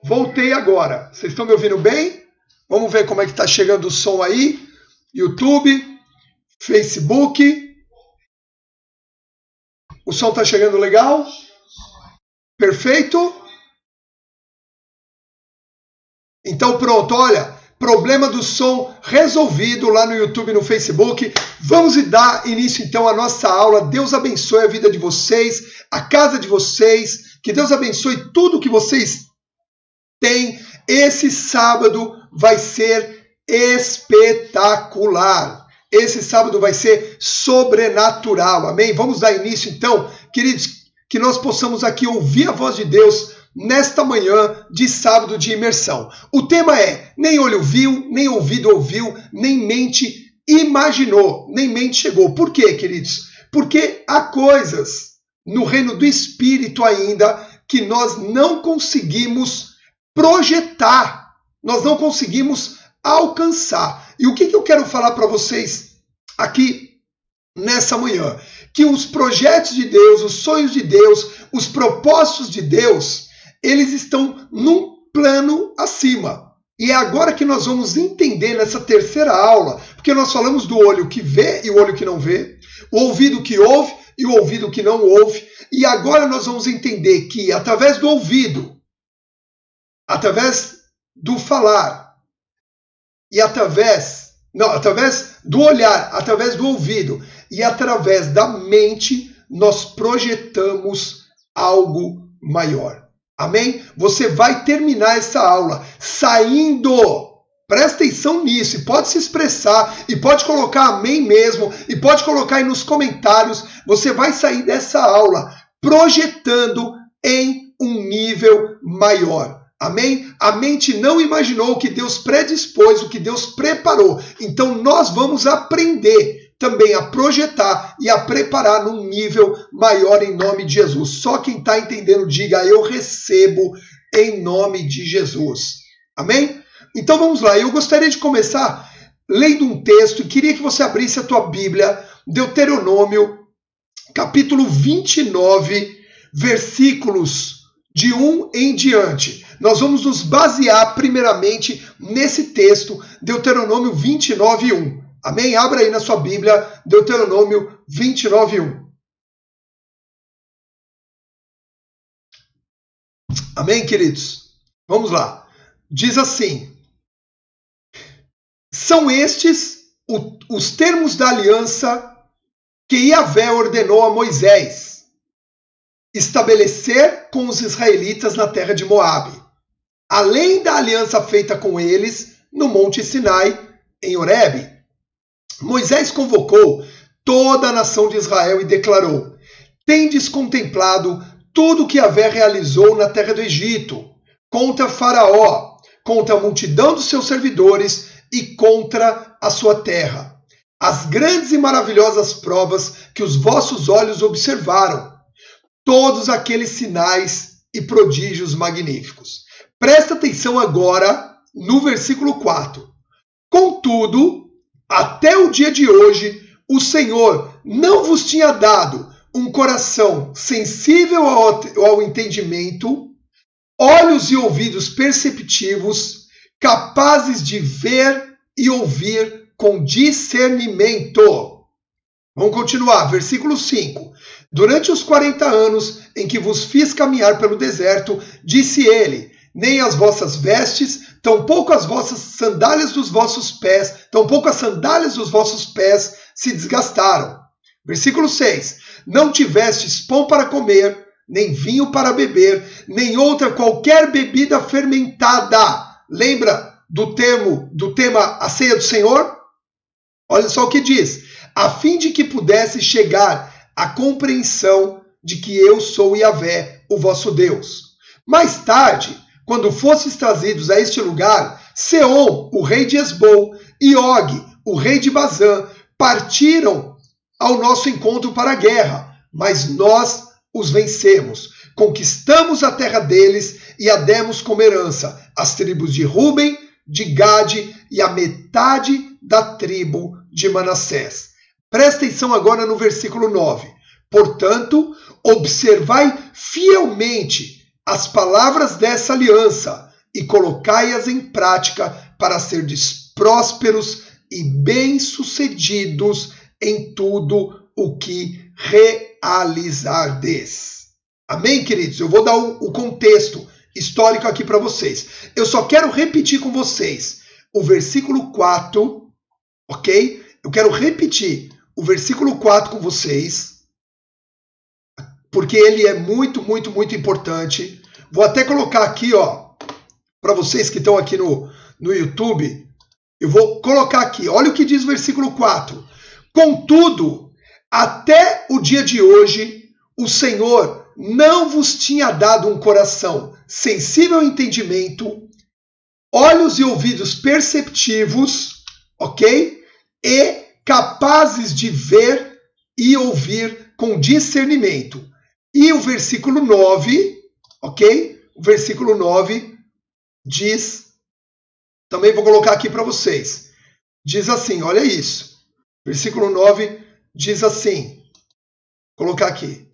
Voltei agora. Vocês estão me ouvindo bem? Vamos ver como é que está chegando o som aí. YouTube, Facebook. O som está chegando legal? Perfeito? Então pronto, olha, problema do som resolvido lá no YouTube e no Facebook. Vamos dar início então à nossa aula. Deus abençoe a vida de vocês, a casa de vocês. Que Deus abençoe tudo que vocês têm. Esse sábado vai ser espetacular. Esse sábado vai ser sobrenatural. Amém? Vamos dar início então, queridos, que nós possamos aqui ouvir a voz de Deus nesta manhã de sábado de imersão. O tema é: nem olho viu, nem ouvido ouviu, nem mente imaginou, nem mente chegou. Por quê, queridos? Porque há coisas no reino do Espírito ainda que nós não conseguimos projetar, nós não conseguimos alcançar. E o que eu quero falar para vocês aqui nessa manhã? Que os projetos de Deus, os sonhos de Deus, os propósitos de Deus, eles estão num plano acima. E é agora que nós vamos entender nessa terceira aula, porque nós falamos do olho que vê e o olho que não vê, o ouvido que ouve e o ouvido que não ouve, e agora nós vamos entender que através do ouvido, através do falar, e através do olhar, através do ouvido e através da mente, nós projetamos algo maior. Amém? Você vai terminar essa aula saindo. Presta atenção nisso, e pode se expressar, e pode colocar amém mesmo, e pode colocar aí nos comentários. Você vai sair dessa aula projetando em um nível maior. Amém? A mente não imaginou o que Deus predispôs, o que Deus preparou. Então nós vamos aprender também a projetar e a preparar num nível maior em nome de Jesus. Só quem está entendendo, diga: eu recebo em nome de Jesus. Amém? Então vamos lá. Eu gostaria de começar lendo um texto e queria que você abrisse a tua Bíblia, Deuteronômio, capítulo 29, versículos de 1 em diante. Nós vamos nos basear primeiramente nesse texto, Deuteronômio 29, 1. Amém? Abra aí na sua Bíblia, Deuteronômio 29, 1. Amém, queridos? Vamos lá. Diz assim: são estes os termos da aliança que Yahvé ordenou a Moisés estabelecer com os israelitas na terra de Moabe, além da aliança feita com eles no Monte Sinai, em Horebe. Moisés convocou toda a nação de Israel e declarou: tendes contemplado tudo que Yahvé realizou na terra do Egito, contra Faraó, contra a multidão dos seus servidores e contra a sua terra. As grandes e maravilhosas provas que os vossos olhos observaram, todos aqueles sinais e prodígios magníficos. Presta atenção agora no versículo 4. Contudo, até o dia de hoje, o Senhor não vos tinha dado um coração sensível ao entendimento, olhos e ouvidos perceptivos, capazes de ver e ouvir com discernimento. Vamos continuar, versículo 5. Durante os 40 anos em que vos fiz caminhar pelo deserto, disse ele: nem as vossas vestes, tampouco as vossas sandálias dos vossos pés, tampouco as sandálias dos vossos pés se desgastaram. Versículo 6. Não tivestes pão para comer, nem vinho para beber, nem outra qualquer bebida fermentada. Lembra do tema a ceia do Senhor? Olha só o que diz: a fim de que pudesse chegar à compreensão de que eu sou Yahvé, o vosso Deus. Mais tarde, quando fostes trazidos a este lugar, Seom, o rei de Esbom, e Og, o rei de Bazã, partiram ao nosso encontro para a guerra, mas nós os vencemos. Conquistamos a terra deles e a demos como herança, as tribos de Ruben, de Gade e a metade da tribo de Manassés. Presta atenção agora no versículo 9. Portanto, observai fielmente as palavras dessa aliança, e colocai-as em prática para serdes prósperos e bem-sucedidos em tudo o que realizardes. Amém, queridos? Eu vou dar o contexto histórico aqui para vocês. Eu só quero repetir com vocês o versículo 4, ok? Eu quero repetir o versículo 4 com vocês, porque ele é muito, muito, muito importante. Vou até colocar aqui, ó, para vocês que estão aqui no YouTube, eu vou colocar aqui, olha o que diz o versículo 4. Contudo, até o dia de hoje, o Senhor não vos tinha dado um coração sensível ao entendimento, olhos e ouvidos perceptivos, ok? E capazes de ver e ouvir com discernimento. E o versículo 9, ok? O versículo 9 diz, também vou colocar aqui para vocês, diz assim, olha isso. Versículo 9 diz assim, vou colocar aqui.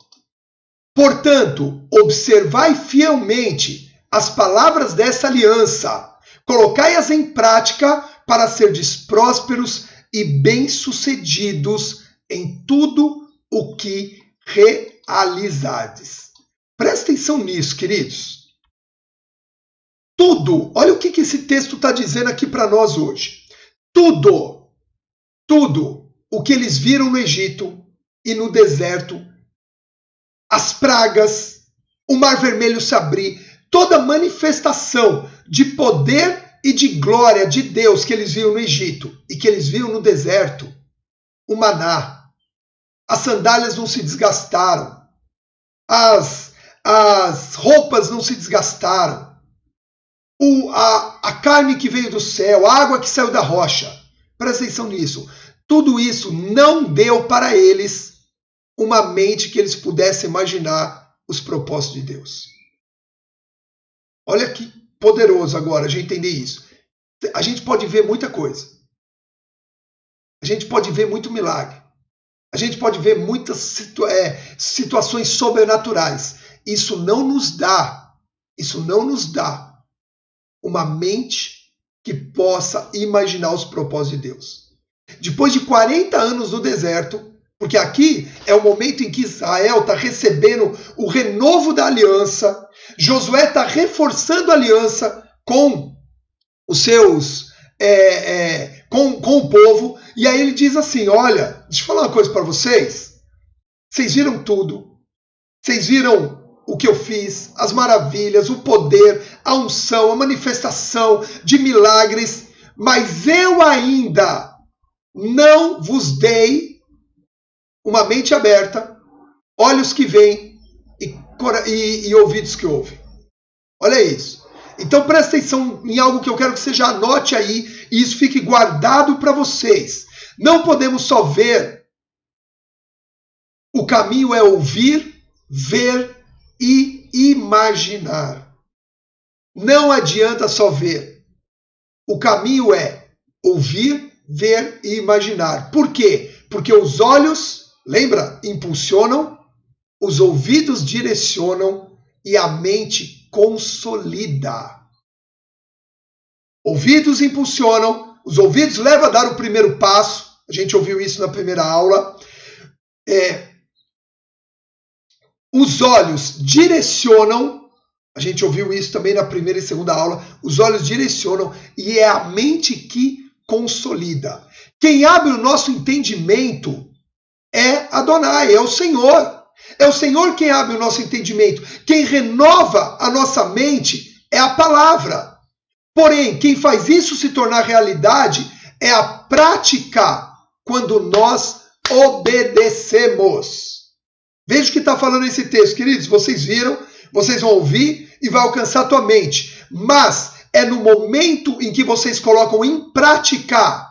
Portanto, observai fielmente as palavras dessa aliança, colocai-as em prática para serdes prósperos e bem-sucedidos em tudo o que realizardes. Presta atenção nisso, queridos. Tudo, olha o que esse texto está dizendo aqui para nós hoje. Tudo o que eles viram no Egito e no deserto, as pragas, o Mar Vermelho se abrir, toda manifestação de poder e de glória de Deus que eles viram no Egito e que eles viram no deserto, o maná, as sandálias não se desgastaram, as roupas não se desgastaram, a carne que veio do céu, a água que saiu da rocha, presta atenção nisso, tudo isso não deu para eles uma mente que eles pudessem imaginar os propósitos de Deus. Olha que poderoso agora a gente entender isso. A gente pode ver muita coisa. A gente pode ver muito milagre. A gente pode ver muitas situações sobrenaturais. Isso não nos dá uma mente que possa imaginar os propósitos de Deus. Depois de 40 anos no deserto, porque aqui é o momento em que Israel está recebendo o renovo da aliança, Josué está reforçando a aliança com os seus, com o povo, e aí ele diz assim, olha, deixa eu falar uma coisa para vocês, vocês viram tudo, vocês viram o que eu fiz, as maravilhas, o poder, a unção, a manifestação de milagres, mas eu ainda não vos dei uma mente aberta, olhos que veem e ouvidos que ouvem. Olha isso. Então presta atenção em algo que eu quero que você já anote aí e isso fique guardado para vocês. Não podemos só ver. O caminho é ouvir, ver e imaginar. Não adianta só ver. O caminho é ouvir, ver e imaginar. Por quê? Porque os olhos, lembra, impulsionam, os ouvidos direcionam e a mente consolida. Ouvidos impulsionam, os ouvidos levam a dar o primeiro passo. A gente ouviu isso na primeira aula. Os olhos direcionam, a gente ouviu isso também na primeira e segunda aula. Os olhos direcionam e é a mente que consolida. Quem abre o nosso entendimento é Adonai, é o Senhor. É o Senhor quem abre o nosso entendimento. Quem renova a nossa mente é a palavra. Porém, quem faz isso se tornar realidade é a prática quando nós obedecemos. Veja o que está falando esse texto, queridos. Vocês viram, vocês vão ouvir e vai alcançar a tua mente. Mas é no momento em que vocês colocam em prática,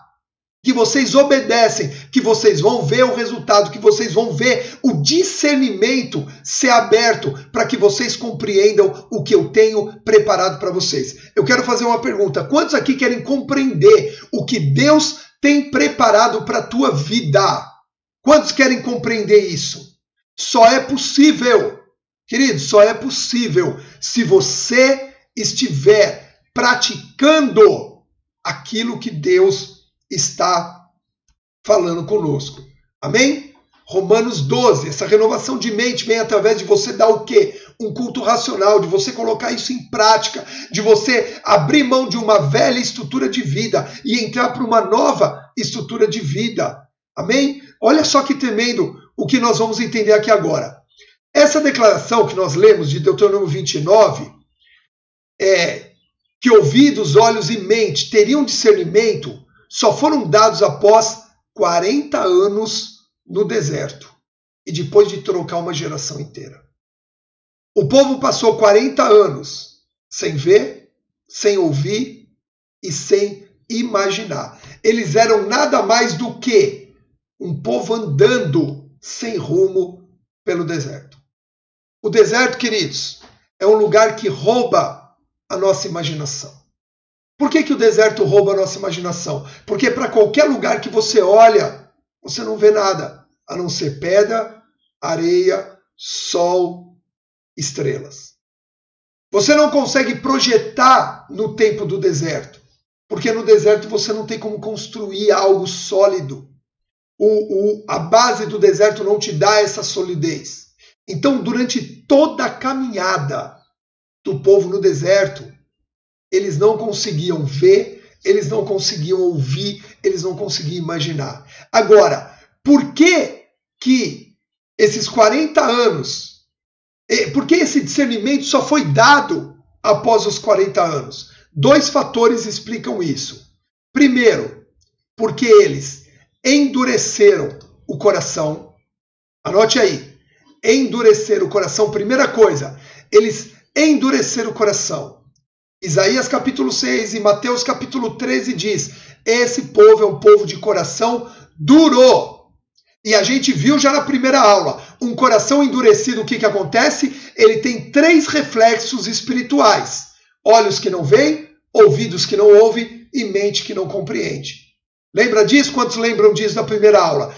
que vocês obedecem, que vocês vão ver o resultado, que vocês vão ver o discernimento ser aberto para que vocês compreendam o que eu tenho preparado para vocês. Eu quero fazer uma pergunta. Quantos aqui querem compreender o que Deus tem preparado para a tua vida? Quantos querem compreender isso? Só é possível, querido, só é possível se você estiver praticando aquilo que Deus está falando conosco. Amém? Romanos 12, essa renovação de mente vem através de você dar o quê? Um culto racional, de você colocar isso em prática, de você abrir mão de uma velha estrutura de vida e entrar para uma nova estrutura de vida. Amém? Olha só que tremendo o que nós vamos entender aqui agora. Essa declaração que nós lemos de Deuteronômio 29, que ouvidos, olhos e mente teriam discernimento, só foram dados após 40 anos no deserto e depois de trocar uma geração inteira. O povo passou 40 anos sem ver, sem ouvir e sem imaginar. Eles eram nada mais do que um povo andando sem rumo pelo deserto. O deserto, queridos, é um lugar que rouba a nossa imaginação. Por que o deserto rouba a nossa imaginação? Porque para qualquer lugar que você olha, você não vê nada, a não ser pedra, areia, sol, estrelas. Você não consegue projetar no tempo do deserto, porque no deserto você não tem como construir algo sólido. A base do deserto não te dá essa solidez. Então, durante toda a caminhada do povo no deserto, eles não conseguiam ver, eles não conseguiam ouvir, eles não conseguiam imaginar. Agora, por que esses 40 anos, por que esse discernimento só foi dado após os 40 anos? 2 fatores explicam isso. Primeiro, porque eles endureceram o coração. Anote aí, endureceram o coração. Primeira coisa, eles endureceram o coração. Isaías capítulo 6 e Mateus capítulo 13 diz: esse povo é um povo de coração duro. E a gente viu já na primeira aula, um coração endurecido, o que acontece? Ele tem 3 reflexos espirituais: olhos que não veem, ouvidos que não ouvem e mente que não compreende. Lembra disso? Quantos lembram disso na primeira aula?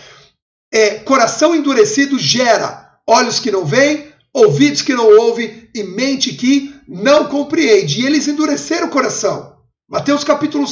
Coração endurecido gera olhos que não veem, ouvidos que não ouvem e mente que não compreende. E eles endureceram o coração. Mateus capítulo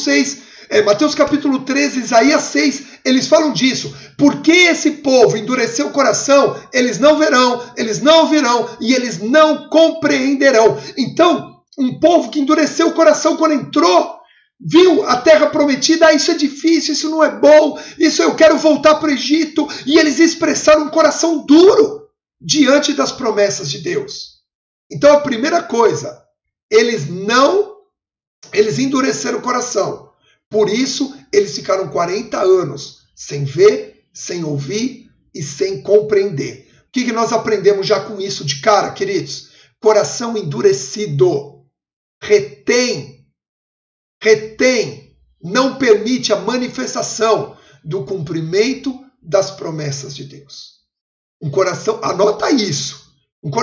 13, Isaías 6, eles falam disso. Porque esse povo endureceu o coração, eles não verão, eles não ouvirão e eles não compreenderão. Então, um povo que endureceu o coração quando entrou, viu a terra prometida, isso é difícil, isso não é bom, isso eu quero voltar para o Egito. E eles expressaram um coração duro diante das promessas de Deus. Então, a primeira coisa, eles endureceram o coração. Por isso, eles ficaram 40 anos sem ver, sem ouvir e sem compreender. O que nós aprendemos já com isso de cara, queridos? Coração endurecido retém, não permite a manifestação do cumprimento das promessas de Deus. Um coração, anota isso.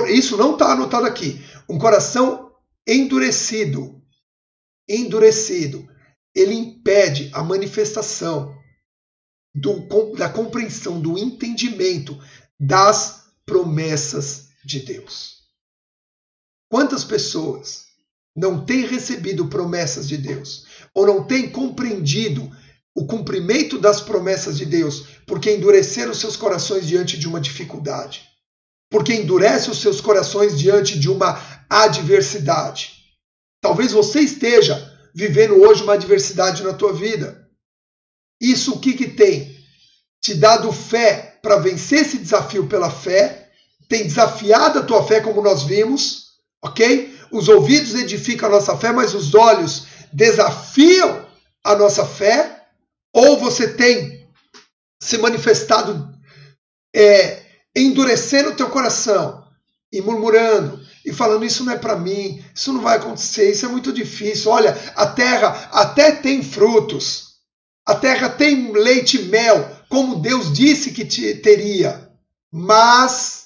Isso não está anotado aqui. Um coração endurecido, ele impede a manifestação da compreensão, do entendimento das promessas de Deus. Quantas pessoas não têm recebido promessas de Deus ou não têm compreendido o cumprimento das promessas de Deus porque endureceram seus corações diante de uma dificuldade, porque endurece os seus corações diante de uma adversidade? Talvez você esteja vivendo hoje uma adversidade na tua vida. Isso o que tem? Te dado fé para vencer esse desafio pela fé, tem desafiado a tua fé, como nós vimos, ok? Os ouvidos edificam a nossa fé, mas os olhos desafiam a nossa fé. Ou você tem se manifestado endurecendo o teu coração e murmurando e falando: isso não é para mim, isso não vai acontecer, isso é muito difícil. Olha, a terra até tem frutos, a terra tem leite e mel, como Deus disse que teria, mas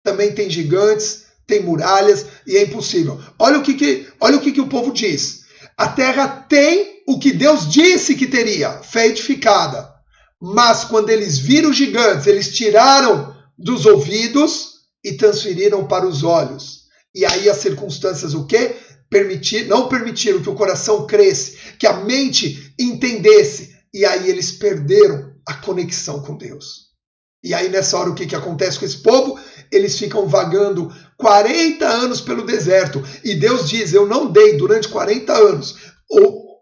também tem gigantes, tem muralhas e é impossível. Olha o que o povo diz. A terra tem o que Deus disse que teria, fé edificada. Mas quando eles viram os gigantes, eles tiraram dos ouvidos e transferiram para os olhos. E aí as circunstâncias o quê? não permitiram que o coração cresce, que a mente entendesse. E aí eles perderam a conexão com Deus. E aí nessa hora o que acontece com esse povo? Eles ficam vagando 40 anos pelo deserto. E Deus diz, eu não dei durante 40 anos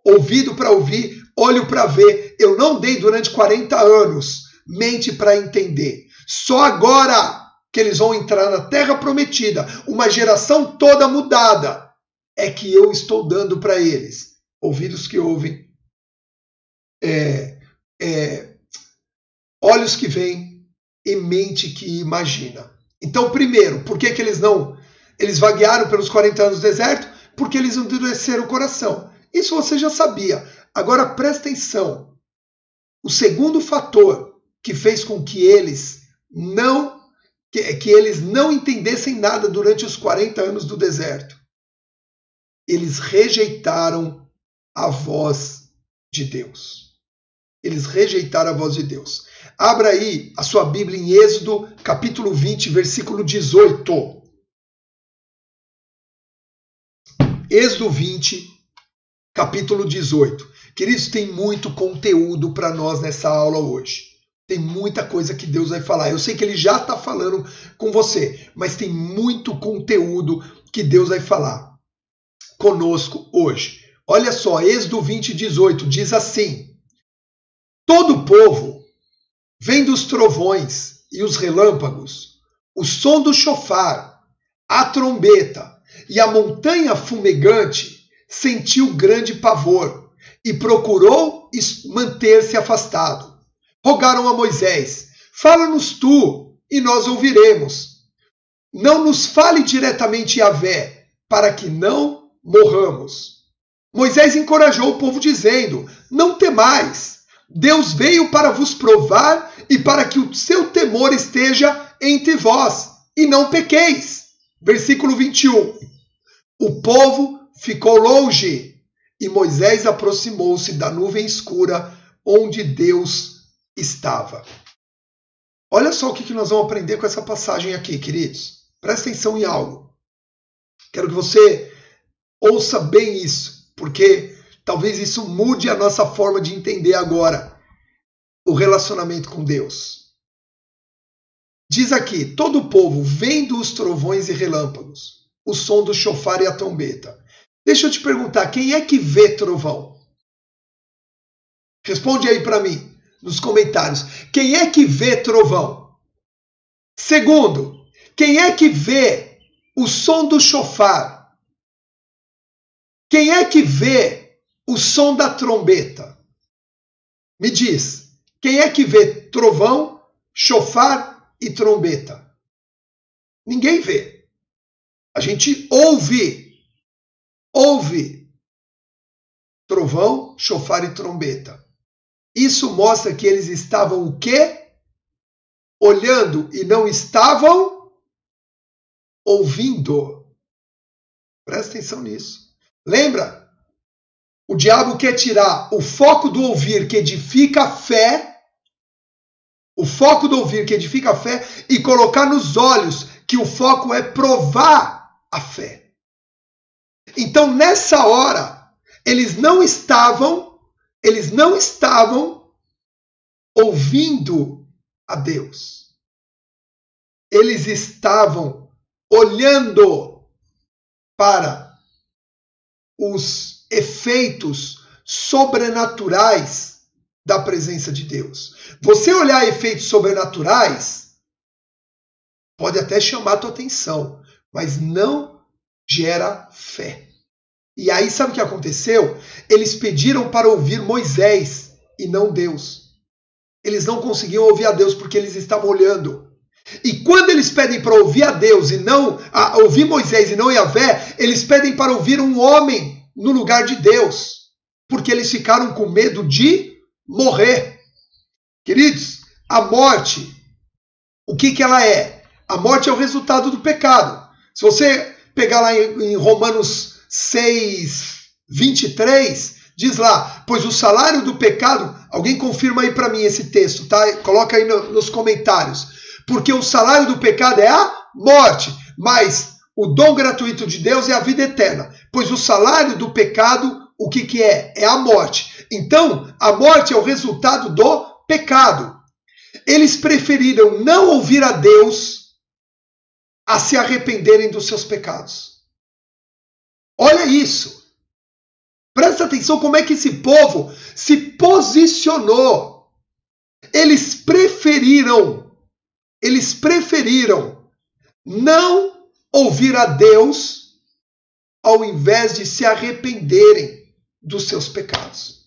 ouvido para ouvir, olho para ver. Eu não dei durante 40 anos mente para entender. Só agora que eles vão entrar na terra prometida, uma geração toda mudada, é que eu estou dando para eles ouvidos que ouvem, olhos que veem e mente que imagina. Então, primeiro, por que eles vaguearam pelos 40 anos do deserto? Porque eles endureceram o coração. Isso você já sabia. Agora presta atenção. O segundo fator que fez com que eles não entendessem nada durante os 40 anos do deserto. Eles rejeitaram a voz de Deus. Eles rejeitaram a voz de Deus. Abra aí a sua Bíblia em Êxodo, capítulo 20, versículo 18. Êxodo 20, capítulo 18. Queridos, tem muito conteúdo para nós nessa aula hoje. Tem muita coisa que Deus vai falar. Eu sei que Ele já está falando com você, mas tem muito conteúdo que Deus vai falar conosco hoje. Olha só, Êxodo 20, 18, diz assim: todo o povo, vendo os trovões e os relâmpagos, o som do chofar, a trombeta e a montanha fumegante, sentiu grande pavor e procurou manter-se afastado. Rogaram a Moisés, fala-nos tu, e nós ouviremos. Não nos fale diretamente, Yahvé, para que não morramos. Moisés encorajou o povo, dizendo, não temais, Deus veio para vos provar e para que o seu temor esteja entre vós, e não pequeis. Versículo 21. O povo ficou longe, e Moisés aproximou-se da nuvem escura, onde Deus estava. Olha só o que nós vamos aprender com essa passagem aqui, queridos. Presta atenção em algo. Quero que você ouça bem isso, porque talvez isso mude a nossa forma de entender agora o relacionamento com Deus. Diz aqui, todo o povo, vendo os trovões e relâmpagos, o som do chofar e a trombeta. Deixa eu te perguntar, quem é que vê trovão? Responde aí para mim, nos comentários. Quem é que vê trovão? Segundo, quem é que vê o som do chofar? Quem é que vê o som da trombeta? Me diz, quem é que vê trovão, chofar e trombeta? Ninguém vê. A gente ouve trovão, chofar e trombeta. Isso mostra que eles estavam o quê? Olhando e não estavam ouvindo. Presta atenção nisso. Lembra? O diabo quer tirar o foco do ouvir que edifica a fé, e colocar nos olhos que o foco é provar a fé. Então, nessa hora, eles não estavam ouvindo a Deus. Eles estavam olhando para os efeitos sobrenaturais da presença de Deus. Você olhar efeitos sobrenaturais pode até chamar a tua atenção, mas não gera fé. E aí sabe o que aconteceu? Eles pediram para ouvir Moisés e não Deus. Eles não conseguiam ouvir a Deus porque eles estavam olhando. E quando eles pedem para ouvir a Deus e não ouvir Moisés e não Yahvé, eles pedem para ouvir um homem no lugar de Deus, porque eles ficaram com medo de morrer. Queridos, a morte, o que ela é? A morte é o resultado do pecado. Se você pegar lá em Romanos 6, 23, diz lá, pois o salário do pecado, alguém confirma aí para mim esse texto, tá? Coloca aí nos comentários. Porque o salário do pecado é a morte, mas o dom gratuito de Deus é a vida eterna, pois o salário do pecado, o que é? É a morte. Então, a morte é o resultado do pecado. Eles preferiram não ouvir a Deus a se arrependerem dos seus pecados. Olha isso. Presta atenção como é que esse povo se posicionou. Eles preferiram não ouvir a Deus ao invés de se arrependerem dos seus pecados.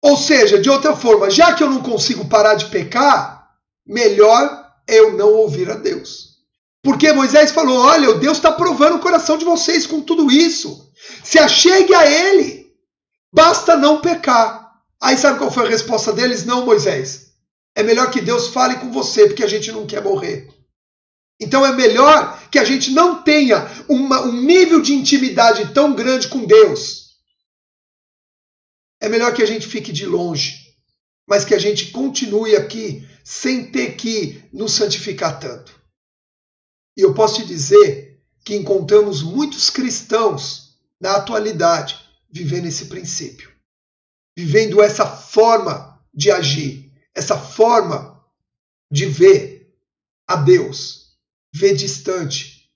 Ou seja, de outra forma, já que eu não consigo parar de pecar, melhor é eu não ouvir a Deus. Porque Moisés falou, olha, Deus está provando o coração de vocês com tudo isso. Se achegue a Ele, basta não pecar. Aí sabe qual foi a resposta deles? Não, Moisés. É melhor que Deus fale com você, porque a gente não quer morrer. Então é melhor que a gente não tenha um nível de intimidade tão grande com Deus. É melhor que a gente fique de longe, mas que a gente continue aqui sem ter que nos santificar tanto. E eu posso te dizer que encontramos muitos cristãos na atualidade vivendo esse princípio, vivendo essa forma de agir, essa forma de ver a Deus, ver distante,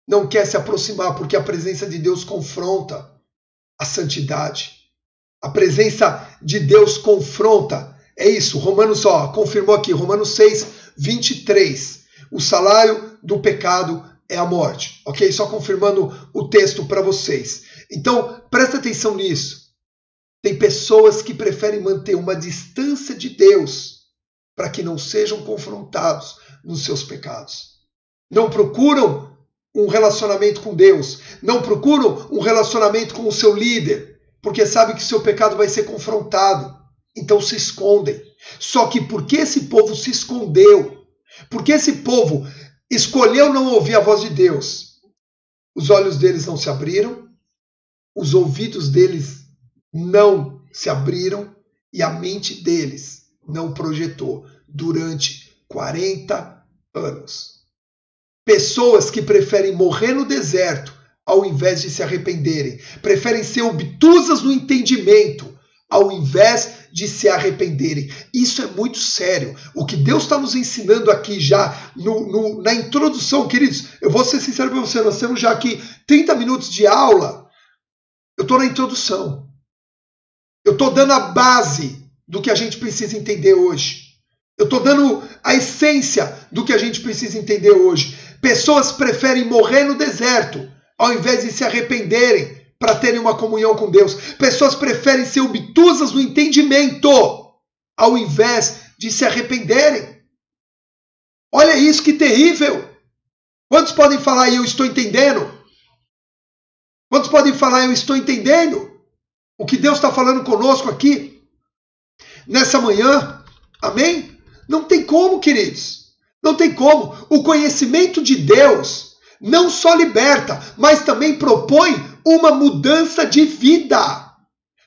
não quer se aproximar porque a presença de Deus confronta a santidade. A presença de Deus confronta. É isso, Romanos, confirmou aqui, Romanos 6, 23. O salário do pecado é a morte. Ok? Só confirmando o texto para vocês. Então, presta atenção nisso. Tem pessoas que preferem manter uma distância de Deus para que não sejam confrontados nos seus pecados. Não procuram um relacionamento com Deus. Não procuram um relacionamento com o seu líder. Porque sabe que seu pecado vai ser confrontado. Então se escondem. Só que porque esse povo se escondeu, porque esse povo escolheu não ouvir a voz de Deus, os olhos deles não se abriram, os ouvidos deles não se abriram e a mente deles não projetou durante 40 anos. Pessoas que preferem morrer no deserto ao invés de se arrependerem. Preferem ser obtusas no entendimento, ao invés de se arrependerem. Isso é muito sério. O que Deus está nos ensinando aqui já na introdução, queridos, eu vou ser sincero para você, nós temos já aqui 30 minutos de aula, eu estou na introdução. Eu estou dando a base do que a gente precisa entender hoje. Eu estou dando a essência do que a gente precisa entender hoje. Pessoas preferem morrer no deserto ao invés de se arrependerem para terem uma comunhão com Deus. Pessoas preferem ser obtusas no entendimento ao invés de se arrependerem. Olha isso, que terrível! Quantos podem falar, eu estou entendendo? Quantos podem falar, eu estou entendendo? O que Deus está falando conosco aqui, nessa manhã, amém? Não tem como, queridos. Não tem como. O conhecimento de Deus não só liberta, mas também propõe uma mudança de vida.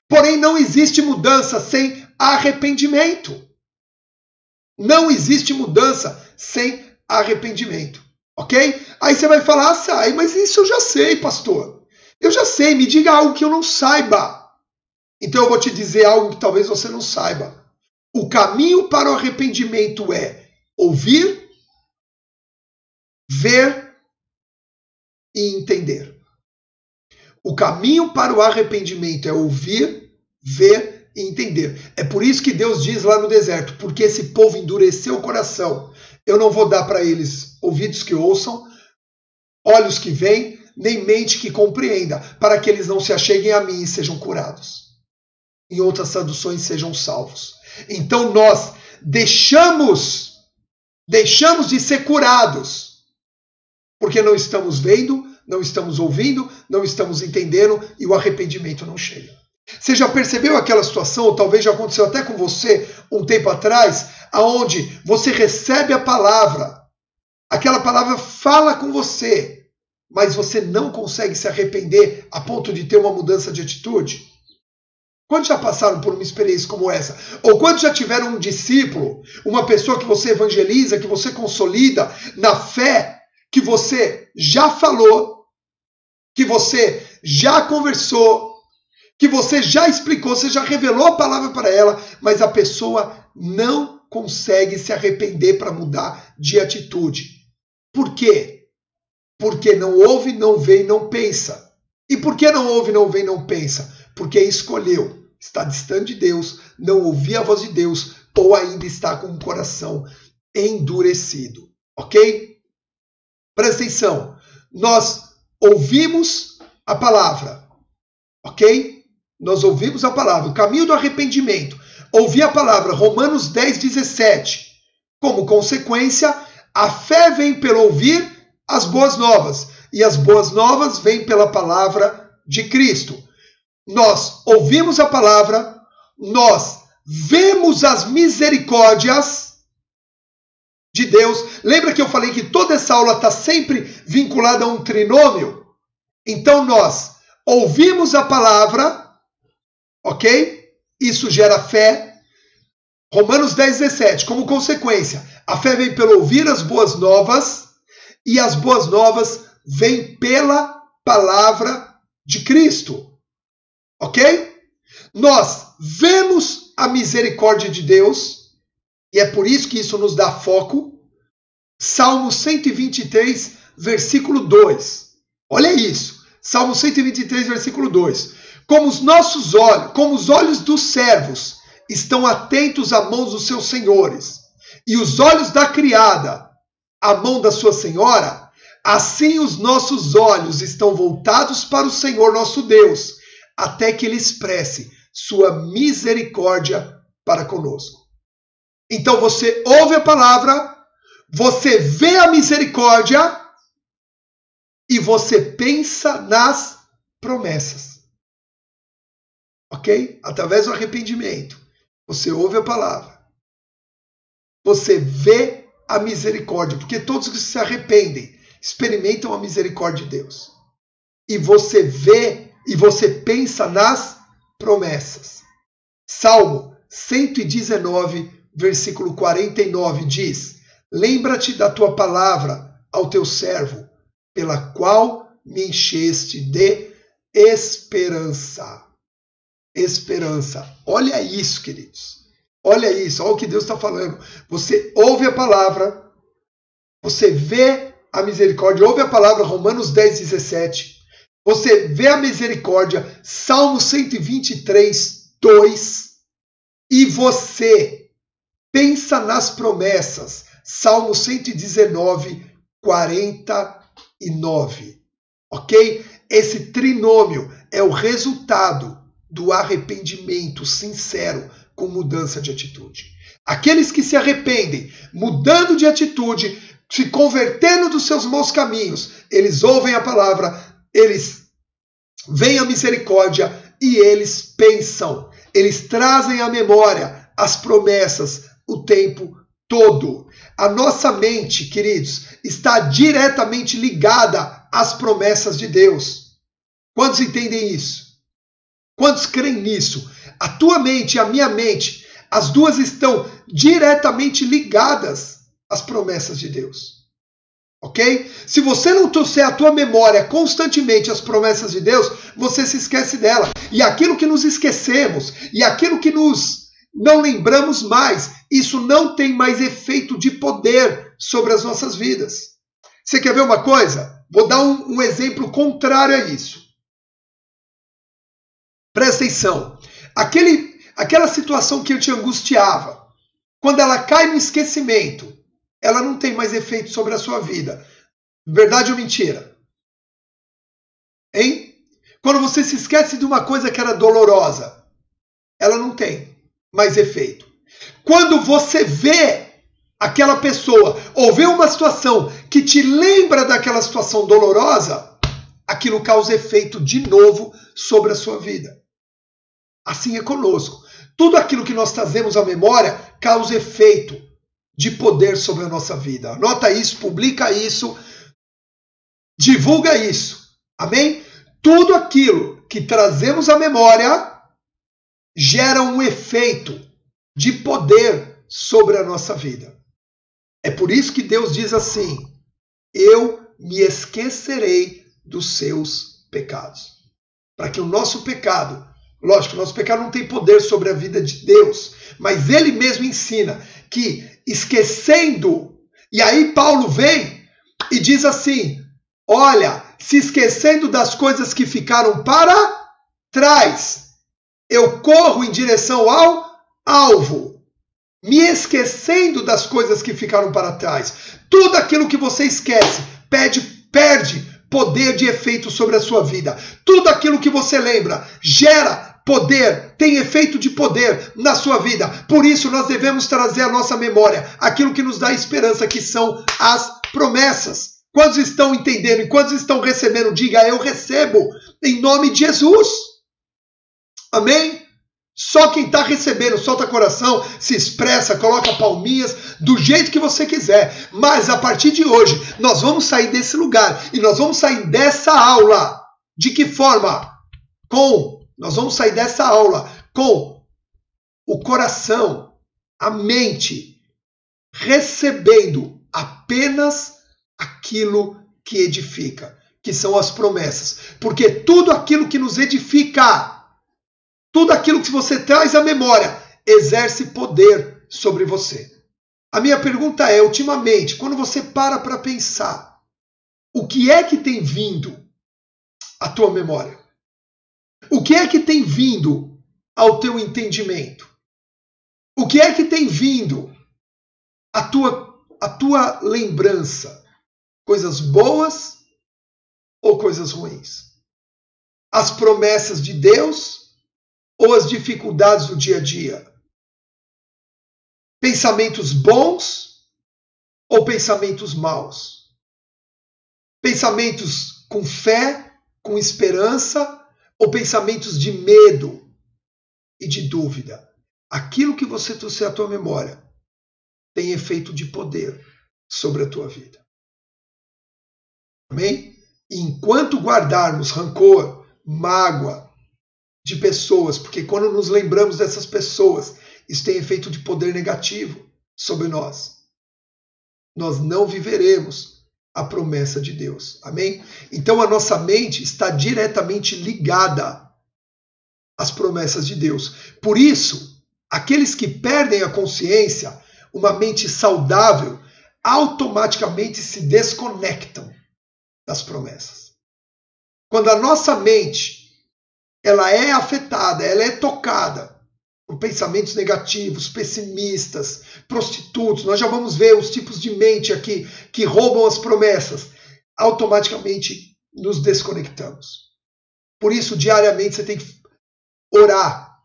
Porém, não existe mudança sem arrependimento. Não existe mudança sem arrependimento. Ok? Aí você vai falar, mas isso eu já sei, pastor. Eu já sei, me diga algo que eu não saiba. Então eu vou te dizer algo que talvez você não saiba. O caminho para o arrependimento é ouvir, ver e entender. O caminho para o arrependimento é ouvir, ver e entender. É por isso que Deus diz lá no deserto, porque esse povo endureceu o coração. Eu não vou dar para eles ouvidos que ouçam, olhos que veem, nem mente que compreenda, para que eles não se acheguem a mim e sejam curados. Em outras traduções, sejam salvos. Então nós deixamos de ser curados, porque não estamos vendo, não estamos ouvindo, não estamos entendendo e o arrependimento não chega. Você já percebeu aquela situação, ou talvez já aconteceu até com você um tempo atrás, aonde você recebe a palavra, aquela palavra fala com você, mas você não consegue se arrepender a ponto de ter uma mudança de atitude? Quantos já passaram por uma experiência como essa? Ou quantos já tiveram um discípulo, uma pessoa que você evangeliza, que você consolida na fé, que você já falou, que você já conversou, que você já explicou, você já revelou a palavra para ela, mas a pessoa não consegue se arrepender para mudar de atitude. Por quê? Porque não ouve, não vê e não pensa. E por que não ouve, não vê e não pensa? Porque escolheu, está distante de Deus, não ouvir a voz de Deus, ou ainda está com o coração endurecido. Ok? Presta atenção. Nós ouvimos a palavra. Ok? Nós ouvimos a palavra. O caminho do arrependimento. Ouvir a palavra. Romanos 10, 17. Como consequência, a fé vem pelo ouvir as boas novas. E as boas novas vêm pela palavra de Cristo. Nós ouvimos a palavra. Nós vemos as misericórdias de Deus. Lembra que eu falei que toda essa aula está sempre vinculada a um trinômio? Então nós ouvimos a palavra, ok? Isso gera fé. Romanos 10, 17. Como consequência, a fé vem pelo ouvir as boas novas e as boas novas vêm pela palavra de Cristo. Ok? Nós vemos a misericórdia de Deus e é por isso que isso nos dá foco. Salmo 123, versículo 2. Olha isso. Salmo 123, versículo 2. Como os olhos dos servos estão atentos à mão dos seus senhores, e os olhos da criada à mão da sua senhora, assim os nossos olhos estão voltados para o Senhor nosso Deus, até que Ele expresse sua misericórdia para conosco. Então você ouve a palavra, você vê a misericórdia e você pensa nas promessas. Ok? Através do arrependimento. Você ouve a palavra. Você vê a misericórdia. Porque todos que se arrependem experimentam a misericórdia de Deus. E você vê e você pensa nas promessas. Salmo 119, versículo 49 diz: lembra-te da tua palavra ao teu servo, pela qual me encheste de esperança. Esperança. Olha isso, queridos. Olha isso, olha o que Deus está falando. Você ouve a palavra, você vê a misericórdia, ouve a palavra, Romanos 10, 17. Você vê a misericórdia, Salmo 123, 2. E você pensa nas promessas, Salmo 119, 49. Ok? Esse trinômio é o resultado do arrependimento sincero com mudança de atitude. Aqueles que se arrependem, mudando de atitude, se convertendo dos seus maus caminhos, eles ouvem a palavra, eles veem a misericórdia e eles pensam. Eles trazem à memória as promessas o tempo todo. A nossa mente, queridos, está diretamente ligada às promessas de Deus. Quantos entendem isso? Quantos creem nisso? A tua mente e a minha mente, as duas estão diretamente ligadas às promessas de Deus. Ok? Se você não trouxer à tua memória constantemente as promessas de Deus, você se esquece dela. E aquilo que nos esquecemos, e aquilo que nos não lembramos mais, isso não tem mais efeito de poder sobre as nossas vidas. Você quer ver uma coisa? Vou dar um exemplo contrário a isso. Presta atenção. Aquela situação que eu te angustiava, quando ela cai no esquecimento, ela não tem mais efeito sobre a sua vida. Verdade ou mentira? Hein? Quando você se esquece de uma coisa que era dolorosa, ela não tem mais efeito. Quando você vê aquela pessoa ou vê uma situação que te lembra daquela situação dolorosa, aquilo causa efeito de novo sobre a sua vida. Assim é conosco. Tudo aquilo que nós trazemos à memória causa efeito de poder sobre a nossa vida. Anota isso, publica isso, divulga isso. Amém? Tudo aquilo que trazemos à memória gera um efeito de poder sobre a nossa vida. É por isso que Deus diz assim: eu me esquecerei dos seus pecados. Para que o nosso pecado, lógico, o nosso pecado não tem poder sobre a vida de Deus, mas ele mesmo ensina que esquecendo, e aí Paulo vem e diz assim, olha, se esquecendo das coisas que ficaram para trás, eu corro em direção ao alvo, me esquecendo das coisas que ficaram para trás. Tudo aquilo que você esquece perde poder de efeito sobre a sua vida. Tudo aquilo que você lembra gera poder, tem efeito de poder na sua vida. Por isso nós devemos trazer à nossa memória aquilo que nos dá esperança, que são as promessas. Quantos estão entendendo e quantos estão recebendo? Diga, eu recebo em nome de Jesus. Amém? Só quem está recebendo, solta coração, se expressa, coloca palminhas, do jeito que você quiser. Mas a partir de hoje, nós vamos sair desse lugar e nós vamos sair dessa aula. De que forma? Nós vamos sair dessa aula com o coração, a mente, recebendo apenas aquilo que edifica, que são as promessas. Porque tudo aquilo que nos edifica, tudo aquilo que você traz à memória, exerce poder sobre você. A minha pergunta é, ultimamente, quando você para pensar, o que é que tem vindo à tua memória? O que é que tem vindo ao teu entendimento? O que é que tem vindo à tua lembrança? Coisas boas ou coisas ruins? As promessas de Deus ou as dificuldades do dia a dia? Pensamentos bons ou pensamentos maus? Pensamentos com fé, com esperança, ou pensamentos de medo e de dúvida? Aquilo que você trouxe à tua memória tem efeito de poder sobre a tua vida. Amém? E enquanto guardarmos rancor, mágoa de pessoas, porque quando nos lembramos dessas pessoas, isso tem efeito de poder negativo sobre nós. Nós não viveremos a promessa de Deus. Amém? Então a nossa mente está diretamente ligada às promessas de Deus. Por isso, aqueles que perdem a consciência, uma mente saudável, automaticamente se desconectam das promessas. Quando a nossa mente ela é afetada, ela é tocada por pensamentos negativos, pessimistas, prostitutos. Nós já vamos ver os tipos de mente aqui que roubam as promessas. Automaticamente nos desconectamos. Por isso, diariamente, você tem que orar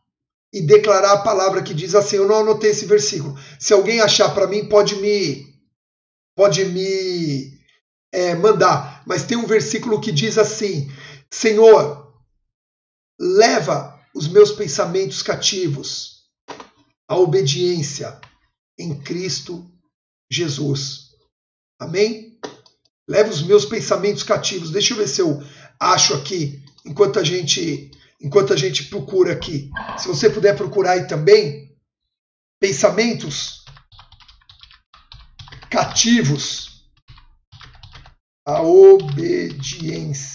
e declarar a palavra que diz assim, eu não anotei esse versículo. Se alguém achar para mim, pode me mandar. Mas tem um versículo que diz assim, Senhor, leva os meus pensamentos cativos à obediência em Cristo Jesus. Amém? Leva os meus pensamentos cativos. Deixa eu ver se eu acho aqui, enquanto a gente procura aqui. Se você puder procurar aí também, pensamentos cativos à obediência.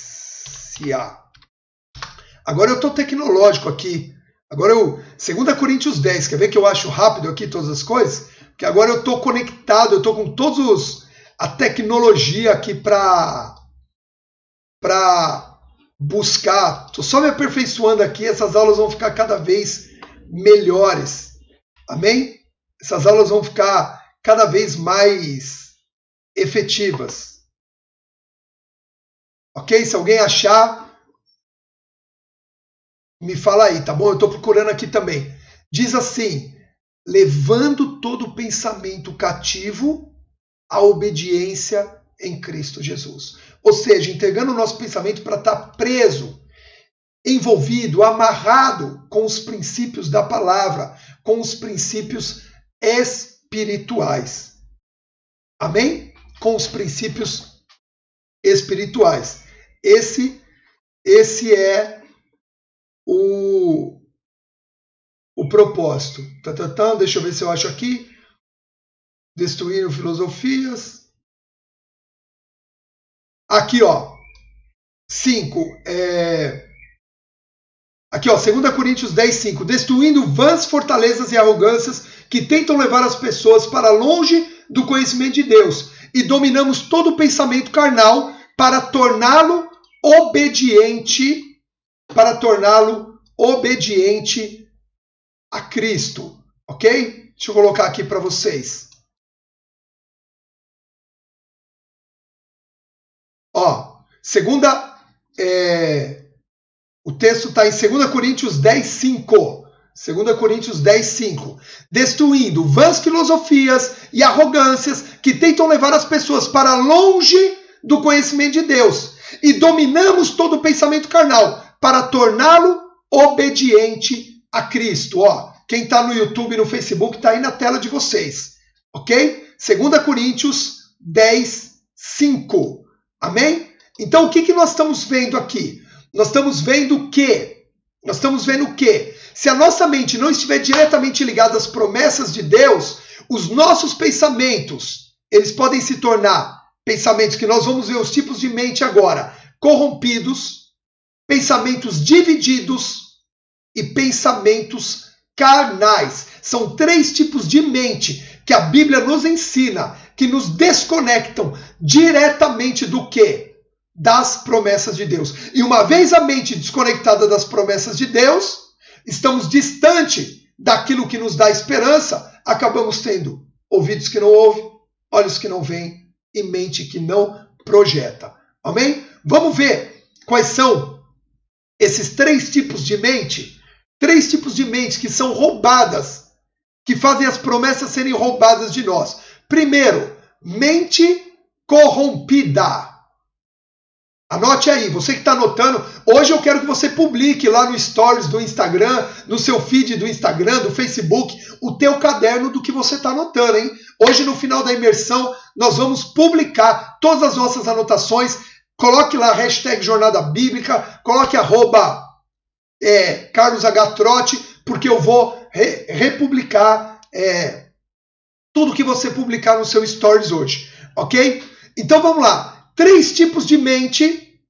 Agora eu estou tecnológico aqui. Agora 2 Coríntios 10. Quer ver que eu acho rápido aqui todas as coisas? Porque agora eu estou conectado, eu estou com a tecnologia aqui para buscar. Estou só me aperfeiçoando aqui. Essas aulas vão ficar cada vez melhores. Amém? Essas aulas vão ficar cada vez mais efetivas. Ok? Se alguém achar, me fala aí, tá bom? Eu estou procurando aqui também. Diz assim, levando todo pensamento cativo à obediência em Cristo Jesus. Ou seja, entregando o nosso pensamento para estar preso, envolvido, amarrado com os princípios da palavra, com os princípios espirituais. Amém? Com os princípios espirituais. Esse é o propósito. Deixa eu ver se eu acho aqui. Destruíram filosofias. Aqui, ó. 5. Aqui, ó. 2 Coríntios 10, 5. Destruindo vãs fortalezas e arrogâncias que tentam levar as pessoas para longe do conhecimento de Deus. E dominamos todo o pensamento carnal para torná-lo obediente a Cristo, ok? Deixa eu colocar aqui para vocês. Ó, o texto está em 2 Coríntios 10, 5. 2 Coríntios 10, 5. Destruindo vãs filosofias e arrogâncias que tentam levar as pessoas para longe do conhecimento de Deus. E dominamos todo o pensamento carnal para torná-lo obediente a Cristo. Ó, quem está no YouTube e no Facebook está aí na tela de vocês. Ok? 2 Coríntios 10, 5. Amém? Então, o que nós estamos vendo aqui? Nós estamos vendo que se a nossa mente não estiver diretamente ligada às promessas de Deus, os nossos pensamentos, eles podem se tornar pensamentos que nós vamos ver os tipos de mente agora, corrompidos, pensamentos divididos e pensamentos carnais. São 3 tipos de mente que a Bíblia nos ensina, que nos desconectam diretamente do quê? Das promessas de Deus. E uma vez a mente desconectada das promessas de Deus, estamos distante daquilo que nos dá esperança, acabamos tendo ouvidos que não ouvem, olhos que não veem e mente que não projeta. Amém? Vamos ver quais são esses 3 tipos de mente. 3 tipos de mente que são roubadas, que fazem as promessas serem roubadas de nós. Primeiro, mente corrompida. Anote aí, você que está anotando, hoje eu quero que você publique lá no Stories do Instagram, no seu feed do Instagram, do Facebook, o teu caderno do que você está anotando, hein? Hoje, no final da imersão, nós vamos publicar todas as nossas anotações. Coloque lá a hashtag Jornada Bíblica, coloque Carlos H. Trotti, porque eu vou republicar tudo que você publicar no seu Stories hoje, ok? Então vamos lá. 3 tipos de mente,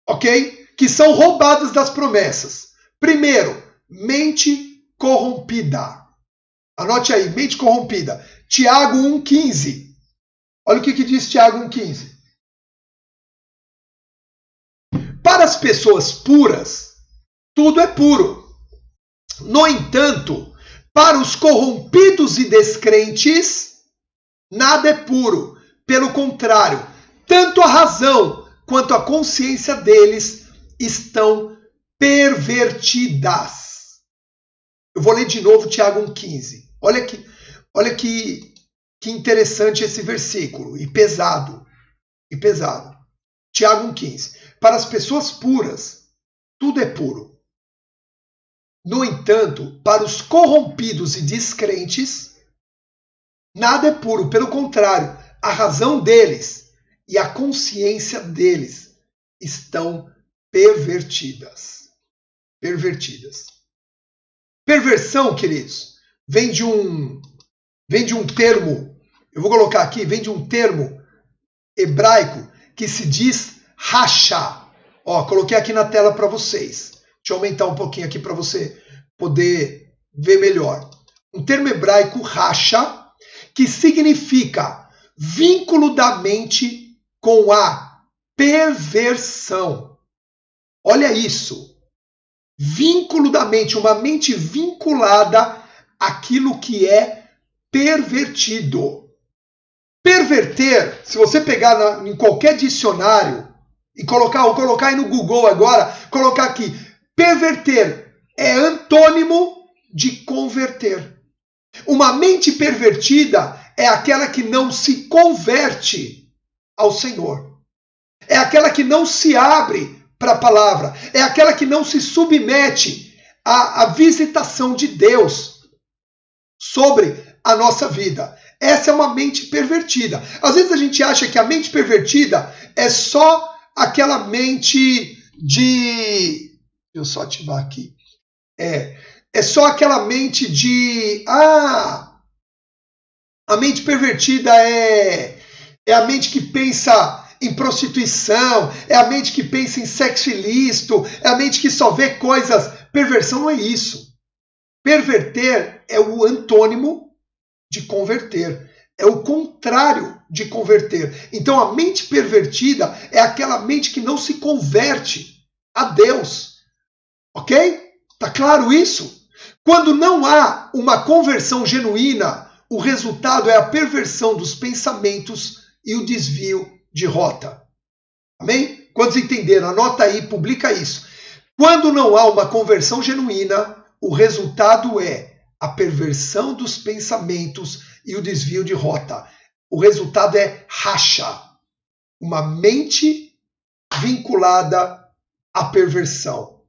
ok? Que são roubadas das promessas. Primeiro, mente corrompida. Anote aí, mente corrompida. Tiago 1,15. Olha o que diz Tiago 1,15. Para as pessoas puras, tudo é puro. No entanto, para os corrompidos e descrentes, nada é puro. Pelo contrário, tanto a razão quanto a consciência deles estão pervertidas. Eu vou ler de novo Tiago 1,15. Olha que interessante esse versículo. E pesado. Tiago 1,15. Para as pessoas puras, tudo é puro. No entanto, para os corrompidos e descrentes, nada é puro. Pelo contrário, a razão deles e a consciência deles estão pervertidas. Perversão, queridos, vem de um termo, eu vou colocar aqui, vem de um termo hebraico que se diz rachá. Ó, coloquei aqui na tela para vocês. Deixa eu aumentar um pouquinho aqui para você poder ver melhor. Um termo hebraico rachá, que significa vínculo da mente com a perversão. Olha isso. Vínculo da mente, uma mente vinculada àquilo que é pervertido. Perverter, se você pegar em qualquer dicionário e colocar aí no Google agora, colocar aqui, perverter é antônimo de converter. Uma mente pervertida é aquela que não se converte ao Senhor. É aquela que não se abre para a palavra. É aquela que não se submete à visitação de Deus sobre a nossa vida. Essa é uma mente pervertida. Às vezes a gente acha que a mente pervertida é só aquela mente de... Deixa eu só ativar aqui. É só aquela mente de... a mente pervertida é a mente que pensa em prostituição, é a mente que pensa em sexo ilícito, é a mente que só vê coisas. Perversão não é isso. Perverter é o antônimo de converter. É o contrário de converter. Então a mente pervertida é aquela mente que não se converte a Deus. Ok? Tá claro isso? Quando não há uma conversão genuína, o resultado é a perversão dos pensamentos e o desvio de rota. Amém? Quantos entenderam? Anota aí, publica isso. Quando não há uma conversão genuína, o resultado é a perversão dos pensamentos e o desvio de rota. O resultado é racha, uma mente vinculada à perversão.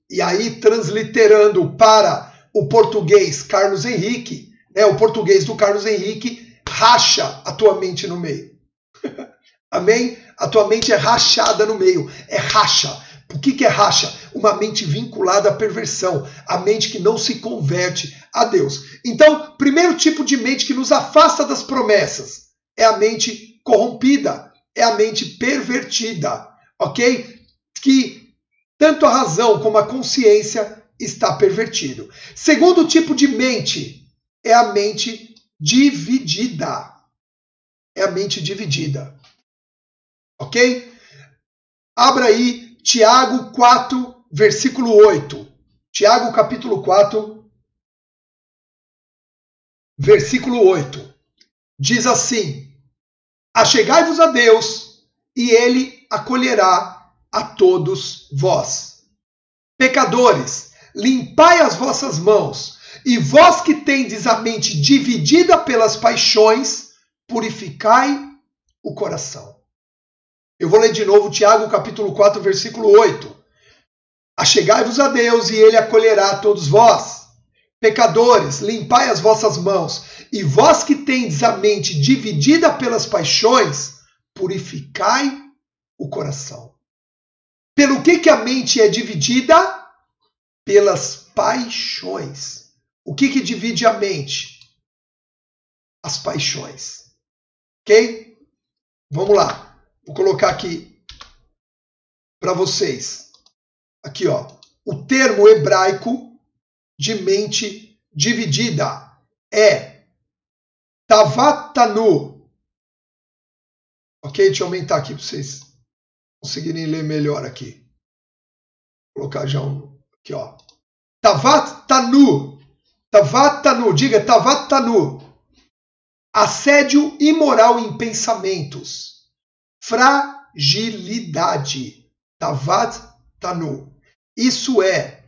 E aí, transliterando para o português Carlos Henrique, o português do Carlos Henrique, racha a tua mente no meio. Amém? A tua mente é rachada no meio, é racha. O que é racha? Uma mente vinculada à perversão, a mente que não se converte a Deus. Então, primeiro tipo de mente que nos afasta das promessas é a mente corrompida, é a mente pervertida, ok? Que tanto a razão como a consciência está pervertido. Segundo tipo de mente é a mente dividida. É a mente dividida. Ok? Abra aí Tiago 4, versículo 8. Tiago capítulo 4, versículo 8. Diz assim: achegai-vos a Deus, e ele acolherá a todos vós. Pecadores, limpai as vossas mãos, e vós que tendes a mente dividida pelas paixões, purificai o coração. Eu vou ler de novo Tiago capítulo 4, versículo 8. Achegai-vos a Deus, e ele acolherá a todos vós. Pecadores, limpai as vossas mãos, e vós que tendes a mente dividida pelas paixões, purificai o coração. Pelo que a mente é dividida? Pelas paixões. O que divide a mente? As paixões. Ok? Vamos lá. Vou colocar aqui para vocês. Aqui, ó. O termo hebraico de mente dividida é tavatanu. Ok? Deixa eu aumentar aqui para vocês conseguirem ler melhor aqui. Vou colocar já um aqui, ó. Tavatanu. Tavatanu. Diga tavatanu. Assédio imoral em pensamentos. Fragilidade. Tavatanu. Isso é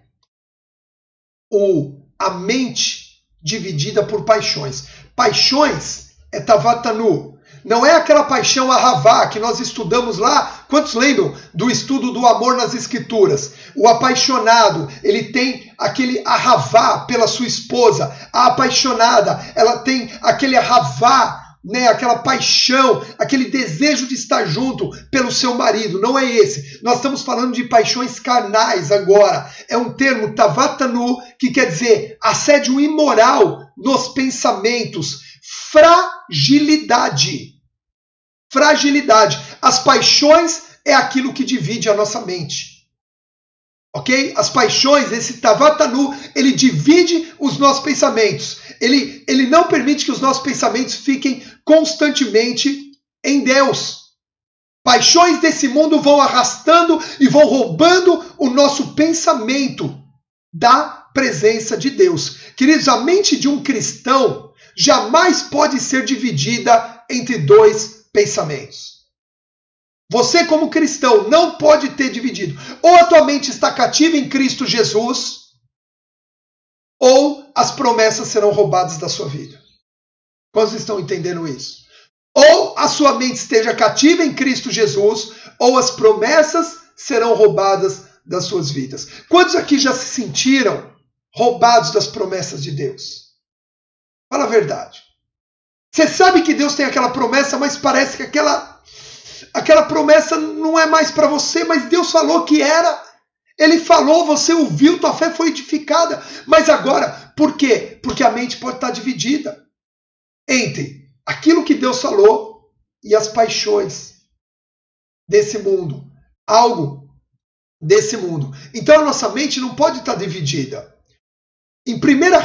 a mente dividida por paixões. Paixões é tavatanu. Não é aquela paixão ahavá que nós estudamos lá. Quantos lembram do estudo do amor nas escrituras? O apaixonado, ele tem aquele ahavá pela sua esposa. A apaixonada, ela tem aquele ahavá, aquela paixão, aquele desejo de estar junto pelo seu marido. Não é esse. Nós estamos falando de paixões carnais agora. É um termo tavatanu, que quer dizer assédio imoral nos pensamentos. Fragilidade. Fragilidade. As paixões é aquilo que divide a nossa mente. Ok? As paixões, esse tavatanu, ele divide os nossos pensamentos. Ele não permite que os nossos pensamentos fiquem constantemente em Deus. Paixões desse mundo vão arrastando e vão roubando o nosso pensamento da presença de Deus. Queridos, a mente de um cristão jamais pode ser dividida entre dois pensamentos. Você, como cristão, não pode ter dividido. Ou a tua mente está cativa em Cristo Jesus, ou as promessas serão roubadas da sua vida. Quantos estão entendendo isso? Ou a sua mente esteja cativa em Cristo Jesus, ou as promessas serão roubadas das suas vidas. Quantos aqui já se sentiram roubados das promessas de Deus? Fala a verdade. Você sabe que Deus tem aquela promessa, mas parece que aquela promessa não é mais para você, mas Deus falou que era. Ele falou, você ouviu, tua fé foi edificada. Mas agora, por quê? Porque a mente pode estar dividida entre aquilo que Deus falou e as paixões. desse mundo. Algo desse mundo. Então a nossa mente não pode estar dividida. Em primeiro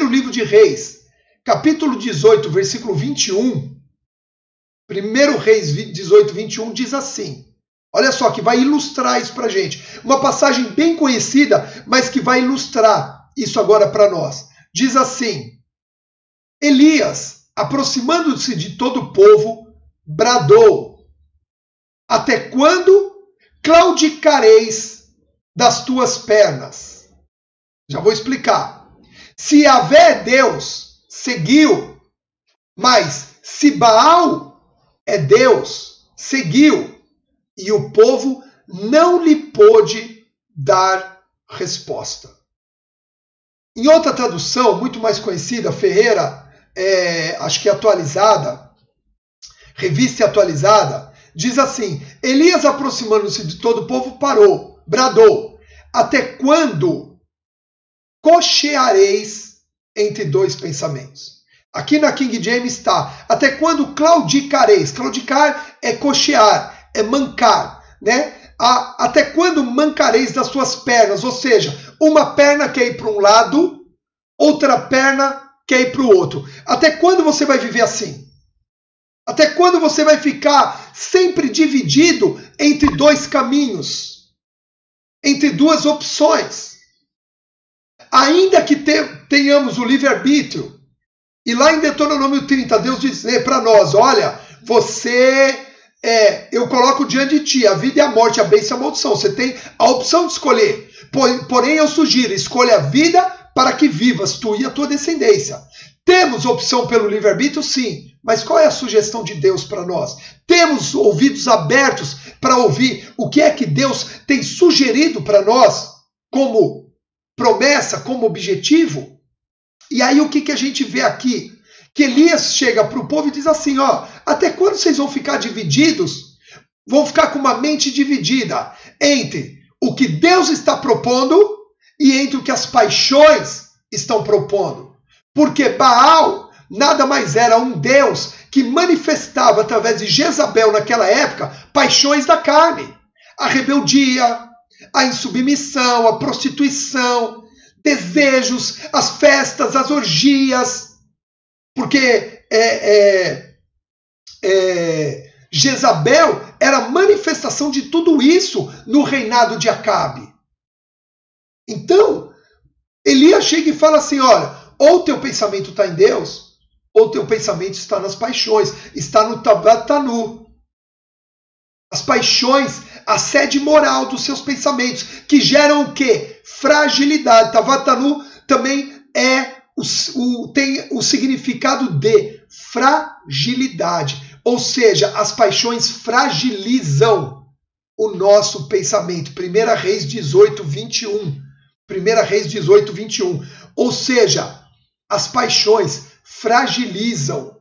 livro de Reis, capítulo 18, versículo 21, 1 Reis 18, 21 diz assim, olha só, que vai ilustrar isso pra gente. Uma passagem bem conhecida, mas que vai ilustrar isso agora para nós. Diz assim, Elias, aproximando-se de todo o povo, bradou, até quando claudicareis das tuas pernas? Já vou explicar. Se Yahvé é Deus, seguiu. Mas se Baal é Deus, seguiu. E o povo não lhe pôde dar resposta. Em outra tradução, muito mais conhecida, Ferreira, acho que atualizada, revista atualizada, diz assim, Elias, aproximando-se de todo o povo, parou, bradou, até quando cocheareis entre dois pensamentos? Aqui na King James está, até quando claudicareis? Claudicar é cochear, é mancar, né? Até quando mancareis das suas pernas? Ou seja, uma perna quer ir para um lado, outra perna quer ir para o outro. Até quando você vai viver assim? Até quando você vai ficar sempre dividido entre dois caminhos? Entre duas opções? Ainda que tenhamos o livre-arbítrio, e lá em Deuteronômio 30, Deus diz para nós, olha, eu coloco diante de ti a vida e a morte, a bênção e a maldição. Você tem a opção de escolher. Porém, eu sugiro, escolha a vida para que vivas tu e a tua descendência. Temos opção pelo livre-arbítrio, sim. Mas qual é a sugestão de Deus para nós? Temos ouvidos abertos para ouvir o que é que Deus tem sugerido para nós como promessa, como objetivo? E aí o que a gente vê aqui? Que Elias chega para o povo e diz assim, ó, até quando vocês vão ficar divididos? Vão ficar com uma mente dividida entre o que Deus está propondo e entre o que as paixões estão propondo. Porque Baal nada mais era um Deus que manifestava através de Jezabel naquela época paixões da carne. A rebeldia, a insubmissão, a prostituição, desejos, as festas, as orgias. Porque Jezabel era a manifestação de tudo isso no reinado de Acabe. Então, Elias chega e fala assim, olha, ou teu pensamento está em Deus, ou teu pensamento está nas paixões, está no Tavatanu. As paixões, a sede moral dos seus pensamentos, que geram o quê? Fragilidade. Tavatanu também tem o significado de fragilidade. Ou seja, as paixões fragilizam o nosso pensamento. 1 Reis 18, 21. 1 Reis 18, 21. Ou seja, as paixões fragilizam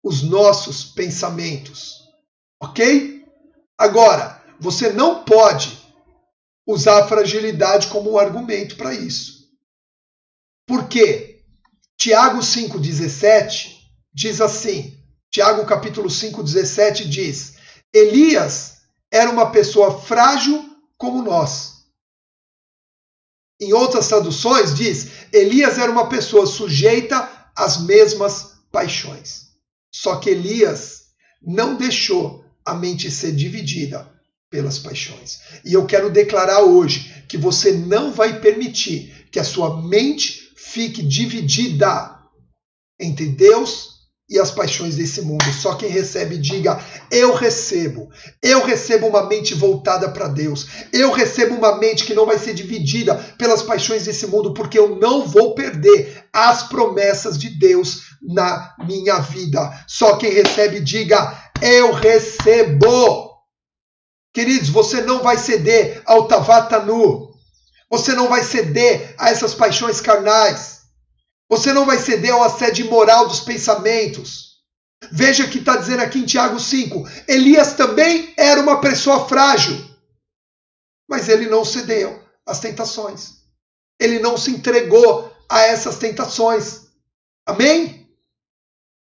os nossos pensamentos. Ok? Agora, você não pode usar a fragilidade como um argumento para isso. Por quê? Tiago 5,17 diz assim, Tiago capítulo 5,17 diz, Elias era uma pessoa frágil como nós. Em outras traduções diz, Elias era uma pessoa sujeita às mesmas paixões. Só que Elias não deixou a mente ser dividida pelas paixões. E eu quero declarar hoje que você não vai permitir que a sua mente fique dividida entre Deus e as paixões desse mundo. Só quem recebe, diga, eu recebo. Eu recebo uma mente voltada para Deus. Eu recebo uma mente que não vai ser dividida pelas paixões desse mundo, porque eu não vou perder as promessas de Deus na minha vida. Só quem recebe, diga, eu recebo. Queridos, você não vai ceder ao Tavatanu. Você não vai ceder a essas paixões carnais. Você não vai ceder ao assédio moral dos pensamentos. Veja que está dizendo aqui em Tiago 5. Elias também era uma pessoa frágil. Mas ele não cedeu às tentações. Ele não se entregou a essas tentações. Amém?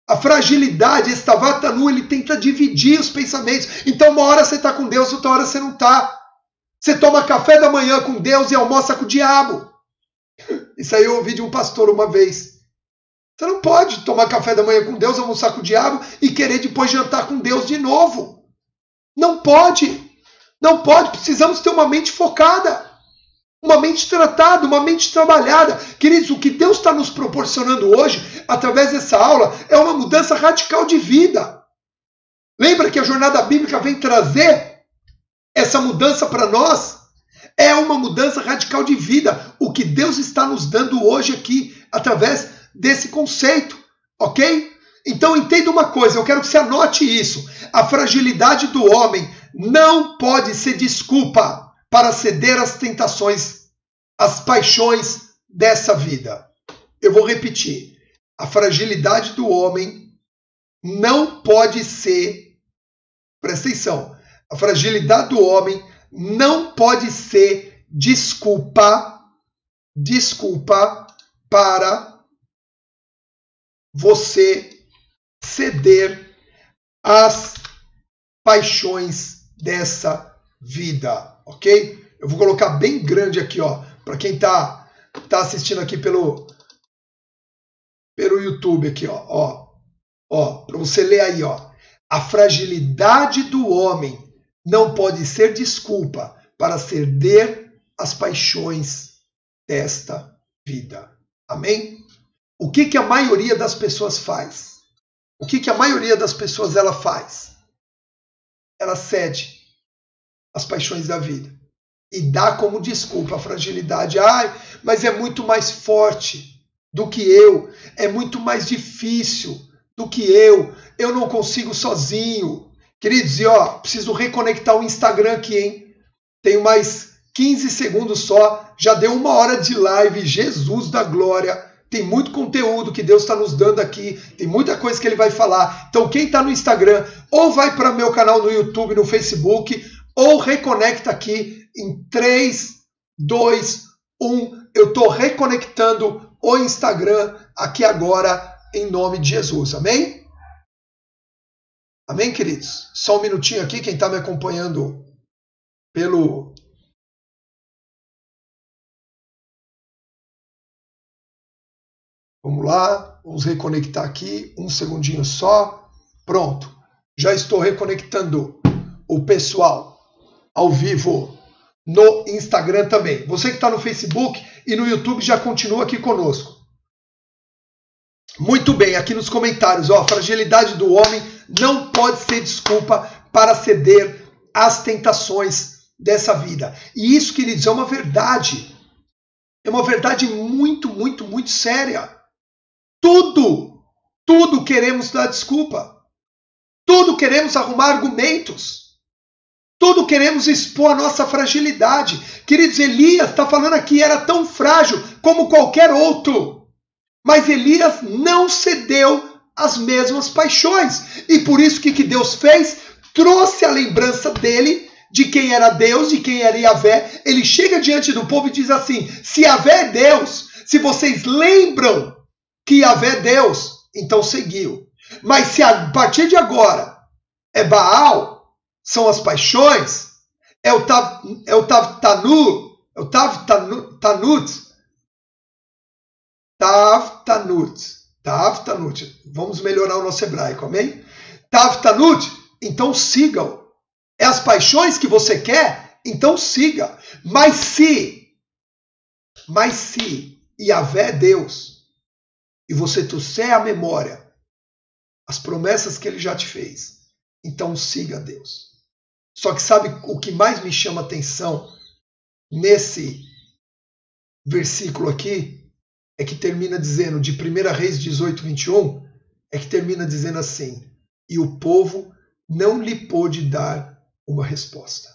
A fragilidade, Estavatanu, ele tenta dividir os pensamentos. Então, uma hora você está com Deus, outra hora você não está. Você toma café da manhã com Deus e almoça com o diabo. Isso aí eu ouvi de um pastor uma vez. Você não pode tomar café da manhã com Deus, almoçar com o diabo e querer depois jantar com Deus de novo. Não pode. Não pode. Precisamos ter uma mente focada. Uma mente tratada, uma mente trabalhada. Queridos, o que Deus está nos proporcionando hoje, através dessa aula, é uma mudança radical de vida. Lembra que a jornada bíblica vem trazer essa mudança para nós? É uma mudança radical de vida. O que Deus está nos dando hoje aqui, através desse conceito. Ok? Então entenda uma coisa, eu quero que você anote isso. A fragilidade do homem não pode ser desculpa para ceder às tentações, às paixões dessa vida. Eu vou repetir. A fragilidade do homem não pode ser, presta atenção, a fragilidade do homem não pode ser desculpa para você ceder às paixões dessa vida, ok? Eu vou colocar bem grande aqui, ó, para quem tá assistindo aqui pelo YouTube aqui, ó, para você ler aí, ó. A fragilidade do homem não pode ser desculpa para ceder às paixões desta vida. Amém? O que a maioria das pessoas faz? O que a maioria das pessoas ela faz? Ela cede às paixões da vida e dá como desculpa a fragilidade. Ai, mas é muito mais forte do que eu, é muito mais difícil do que eu não consigo sozinho. Queridos, e ó, preciso reconectar o Instagram aqui, hein? Tenho mais 15 segundos só, já deu 1 hora de live, Jesus da glória. Tem muito conteúdo que Deus está nos dando aqui, tem muita coisa que Ele vai falar. Então quem está no Instagram, ou vai para meu canal no YouTube, no Facebook, ou reconecta aqui em 3, 2, 1. Eu estou reconectando o Instagram aqui agora, em nome de Jesus. Amém? Amém, queridos? Só um minutinho aqui, quem está me acompanhando pelo... Vamos lá, vamos reconectar aqui, 1 segundinho só. Pronto, já estou reconectando o pessoal ao vivo no Instagram também. Você que está no Facebook e no YouTube já continua aqui conosco. Muito bem, aqui nos comentários, ó, a fragilidade do homem não pode ser desculpa para ceder às tentações dessa vida. E isso, queridos, é uma verdade. É uma verdade muito, muito, muito séria. Tudo queremos dar desculpa. Tudo queremos arrumar argumentos. Tudo queremos expor a nossa fragilidade. Queridos, Elias está falando aqui, era tão frágil como qualquer outro. Mas Elias não cedeu às mesmas paixões. E por isso que Deus fez? Trouxe a lembrança dele, de quem era Deus, de quem era Yahvé. Ele chega diante do povo e diz assim, se Yahvé é Deus, se vocês lembram que Yahvé é Deus, então seguiu. Mas se a partir de agora é Baal, são as paixões, é o Tav-tanut. Vamos melhorar o nosso hebraico, amém? Tav-tanut, então sigam. É as paixões que você quer, então siga. Mas se Yahvé é Deus, e você trouxer à memória as promessas que Ele já te fez, então siga Deus. Só que sabe o que mais me chama atenção nesse versículo aqui? É que termina dizendo, de 1 Reis 18, 21, é que termina dizendo assim, e o povo não lhe pôde dar uma resposta.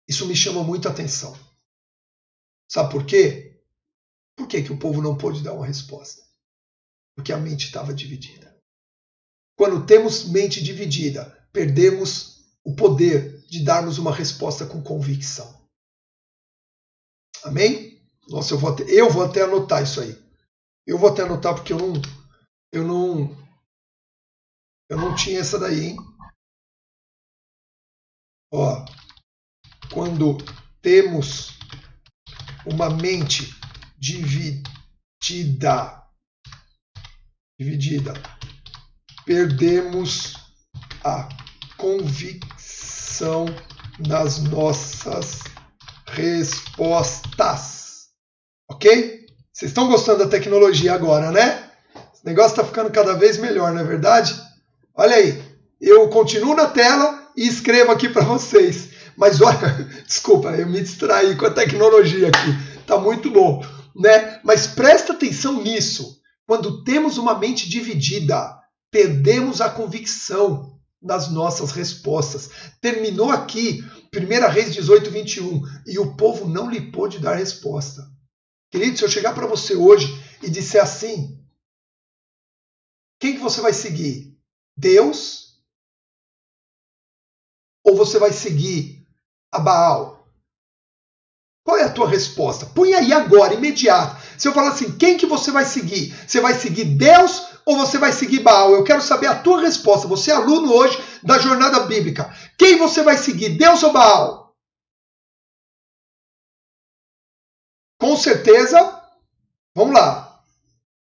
Isso me chama muito a atenção. Sabe por quê? Por que o povo não pôde dar uma resposta? Porque a mente estava dividida. Quando temos mente dividida, perdemos o poder de darmos uma resposta com convicção. Amém? Nossa, eu vou até anotar isso aí. Eu vou até anotar porque eu Eu não tinha essa daí, hein? Ó, quando temos uma mente dividida, perdemos a convicção nas nossas respostas. Ok? Vocês estão gostando da tecnologia agora, né? Esse negócio está ficando cada vez melhor, não é verdade? Olha aí, eu continuo na tela e escrevo aqui para vocês. Mas olha, desculpa, eu me distraí com a tecnologia aqui. Tá muito bom, né? Mas presta atenção nisso. Quando temos uma mente dividida, perdemos a convicção nas nossas respostas. Terminou aqui, 1 Reis 18, 21, e o povo não lhe pôde dar resposta. Querido, se eu chegar para você hoje e disser assim, quem que você vai seguir? Deus? Ou você vai seguir a Baal? Qual é a tua resposta? Põe aí agora, imediato. Se eu falar assim, quem que você vai seguir? Você vai seguir Deus ou você vai seguir Baal? Eu quero saber a tua resposta. Você é aluno hoje da jornada bíblica. Quem você vai seguir, Deus ou Baal? Com certeza, vamos lá.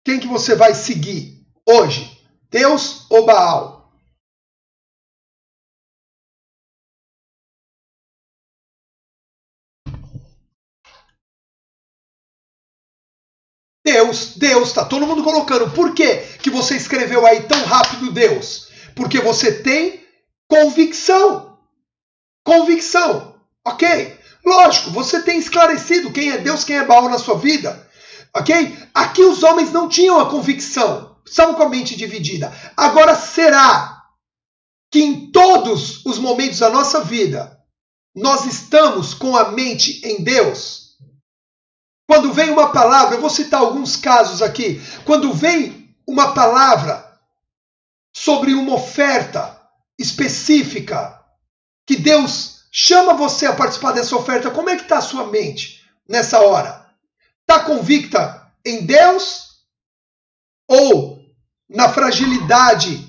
Quem que você vai seguir hoje? Deus ou Baal? Deus, tá todo mundo colocando. Por que que você escreveu aí tão rápido Deus? Porque você tem convicção. Convicção, ok? Lógico, você tem esclarecido quem é Deus, quem é Baal na sua vida, ok? Aqui os homens não tinham a convicção, estavam com a mente dividida. Agora, será que em todos os momentos da nossa vida nós estamos com a mente em Deus? Quando vem uma palavra, eu vou citar alguns casos aqui. Quando vem uma palavra sobre uma oferta específica, que Deus chama você a participar dessa oferta, como é que está a sua mente nessa hora? Está convicta em Deus ou na fragilidade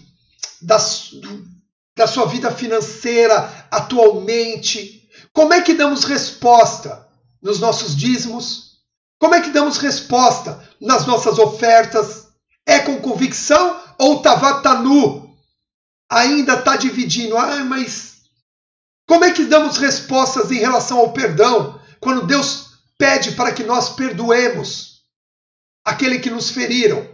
da sua vida financeira atualmente? Como é que damos resposta nos nossos dízimos? Como é que damos resposta nas nossas ofertas? É com convicção ou tavatanu? Ainda está dividindo. Mas como é que damos respostas em relação ao perdão? Quando Deus pede para que nós perdoemos aquele que nos feriram.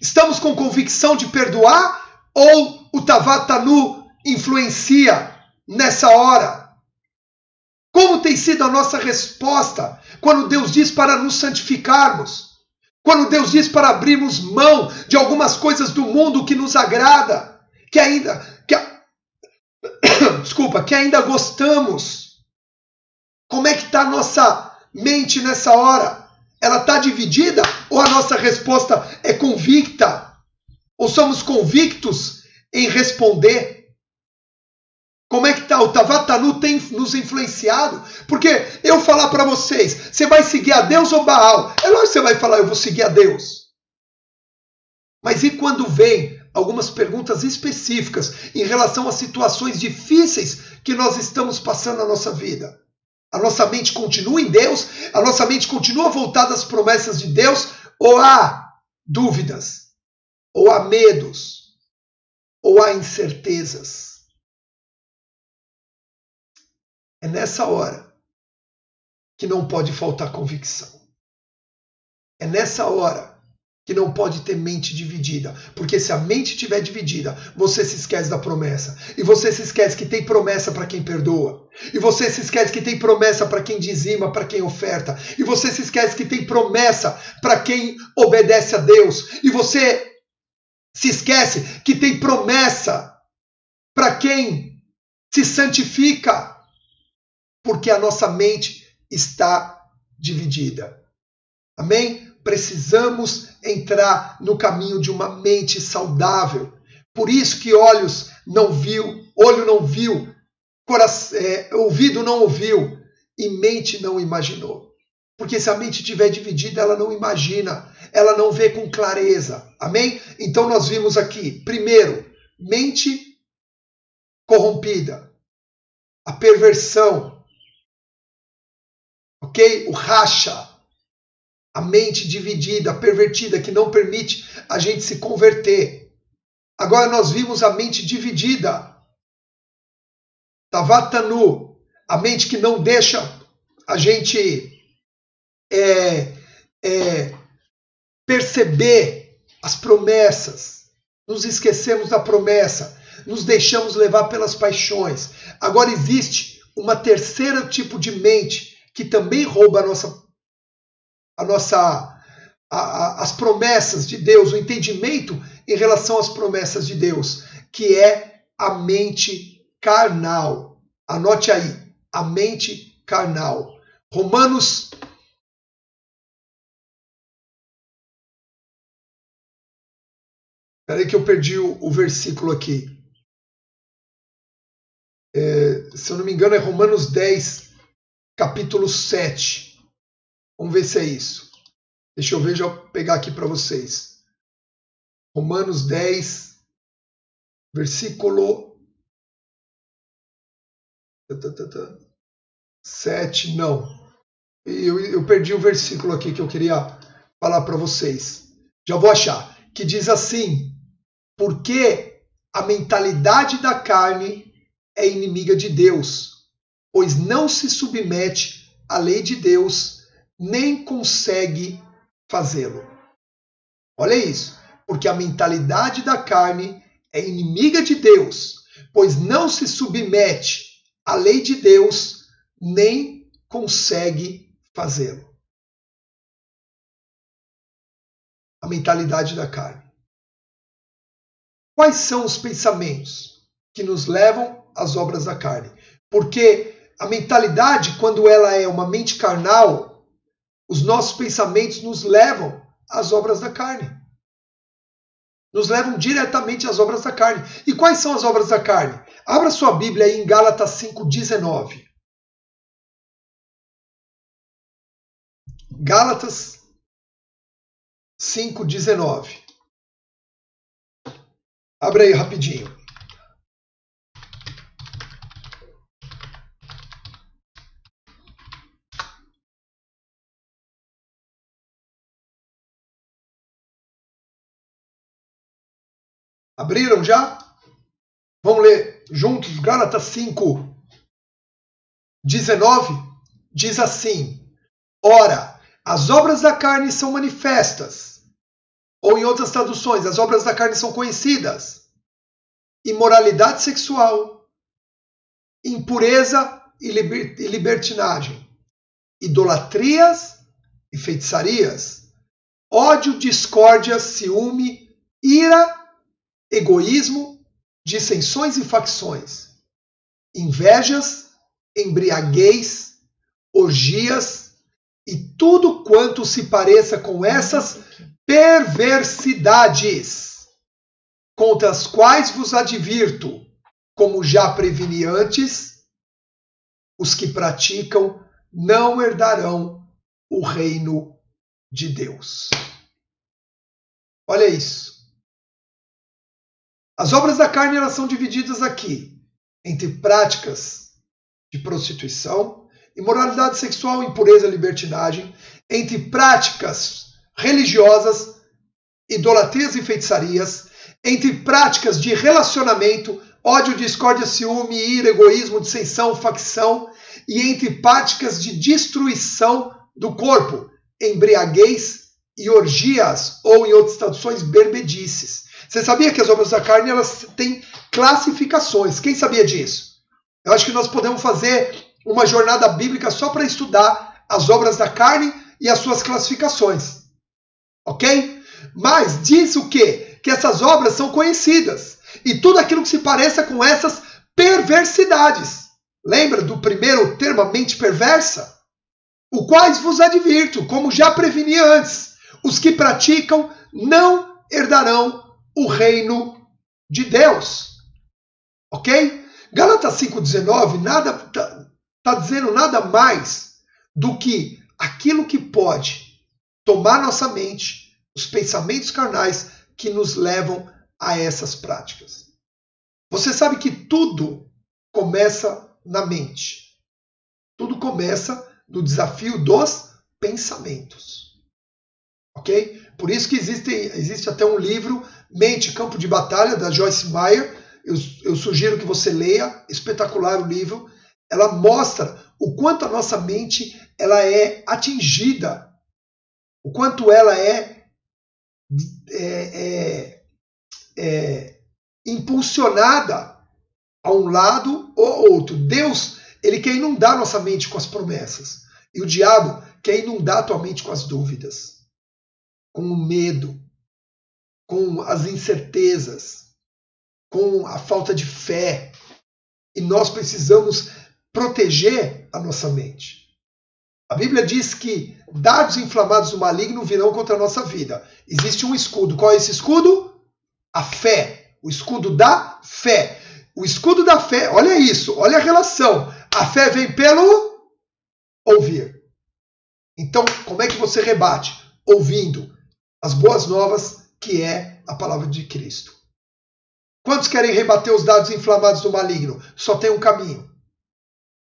Estamos com convicção de perdoar ou o tavatanu influencia nessa hora? Como tem sido a nossa resposta quando Deus diz para nos santificarmos? Quando Deus diz para abrirmos mão de algumas coisas do mundo que nos agrada, que ainda gostamos? Como é que está a nossa mente nessa hora? Ela está dividida ou a nossa resposta é convicta? Ou somos convictos em responder? Como é que está? O tavatanu tem nos influenciado? Porque eu falar para vocês, você vai seguir a Deus ou Baal? É lógico que você vai falar, eu vou seguir a Deus. Mas e quando vem algumas perguntas específicas em relação a situações difíceis que nós estamos passando na nossa vida? A nossa mente continua em Deus? A nossa mente continua voltada às promessas de Deus? Ou há dúvidas? Ou há medos? Ou há incertezas? É nessa hora que não pode faltar convicção. É nessa hora que não pode ter mente dividida. Porque se a mente estiver dividida, você se esquece da promessa. E você se esquece que tem promessa para quem perdoa. E você se esquece que tem promessa para quem dizima, para quem oferta. E você se esquece que tem promessa para quem obedece a Deus. E você se esquece que tem promessa para quem se santifica. Porque a nossa mente está dividida. Amém? Precisamos entrar no caminho de uma mente saudável. Por isso que olho não viu, ouvido não ouviu e mente não imaginou. Porque se a mente estiver dividida, ela não imagina, ela não vê com clareza. Amém? Então nós vimos aqui, primeiro, mente corrompida, a perversão, ok? O racha, a mente dividida, pervertida, que não permite a gente se converter. Agora nós vimos a mente dividida, Tavatanu, a mente que não deixa a gente perceber as promessas, nos esquecemos da promessa, nos deixamos levar pelas paixões. Agora existe uma terceira tipo de mente que também rouba as promessas de Deus, o entendimento em relação às promessas de Deus, que é a mente carnal. Anote aí, a mente carnal. Romanos Espera aí que eu perdi o versículo aqui. Se eu não me engano é Romanos 10, capítulo 7. Vamos ver se é isso. Deixa eu ver, já pegar aqui para vocês. Romanos 10, versículo 7, não. Eu perdi o versículo aqui que eu queria falar para vocês. Já vou achar. Que diz assim: porque a mentalidade da carne é inimiga de Deus, pois não se submete à lei de Deus, nem consegue fazê-lo. Olha isso. Porque a mentalidade da carne é inimiga de Deus, pois não se submete à lei de Deus, nem consegue fazê-lo. A mentalidade da carne. Quais são os pensamentos que nos levam às obras da carne? Porque a mentalidade, quando ela é uma mente carnal, os nossos pensamentos nos levam às obras da carne. Nos levam diretamente às obras da carne. E quais são as obras da carne? Abra sua Bíblia aí em Gálatas 5:19. Gálatas 5:19. Abre aí rapidinho. Abriram já? Vamos ler juntos. Gálatas 5:19 diz assim: ora, as obras da carne são manifestas. Ou em outras traduções, as obras da carne são conhecidas: imoralidade sexual, impureza e libertinagem, idolatrias e feitiçarias, ódio, discórdia, ciúme, ira, egoísmo, dissensões e facções, invejas, embriaguez, orgias e tudo quanto se pareça com essas perversidades, contra as quais vos advirto, como já preveni antes, os que praticam não herdarão o reino de Deus. Olha isso. As obras da carne, elas são divididas aqui entre práticas de prostituição, imoralidade sexual, impureza, libertinagem, entre práticas religiosas, idolatrias e feitiçarias, entre práticas de relacionamento, ódio, discórdia, ciúme, ira, egoísmo, dissensão, facção, e entre práticas de destruição do corpo, embriaguez e orgias, ou em outras traduções, berbedices. Você sabia que as obras da carne, elas têm classificações? Quem sabia disso? Eu acho que nós podemos fazer uma jornada bíblica só para estudar as obras da carne e as suas classificações. Ok? Mas diz o quê? Que essas obras são conhecidas. E tudo aquilo que se pareça com essas perversidades. Lembra do primeiro termo, a mente perversa? O quais vos advirto, como já preveni antes, os que praticam não herdarão o reino de Deus. Ok? Gálatas 5:19 está dizendo nada mais do que aquilo que pode tomar nossa mente, os pensamentos carnais que nos levam a essas práticas. Você sabe que tudo começa na mente. Tudo começa no desafio dos pensamentos. Ok? Por isso que existe até um livro, Mente, Campo de Batalha, da Joyce Meyer. Eu sugiro que você leia, espetacular o livro. Ela mostra o quanto a nossa mente ela é atingida, o quanto ela é impulsionada a um lado ou outro. Deus, ele quer inundar nossa mente com as promessas. E o diabo quer inundar a tua mente com as dúvidas, com o medo, com as incertezas, com a falta de fé. E nós precisamos proteger a nossa mente. A Bíblia diz que dardos inflamados do maligno virão contra a nossa vida. Existe um escudo. Qual é esse escudo? A fé. O escudo da fé. O escudo da fé, olha isso, olha a relação. A fé vem pelo ouvir. Então, como é que você rebate? Ouvindo as boas novas, que é a palavra de Cristo. Quantos querem rebater os dardos inflamados do maligno? Só tem um caminho.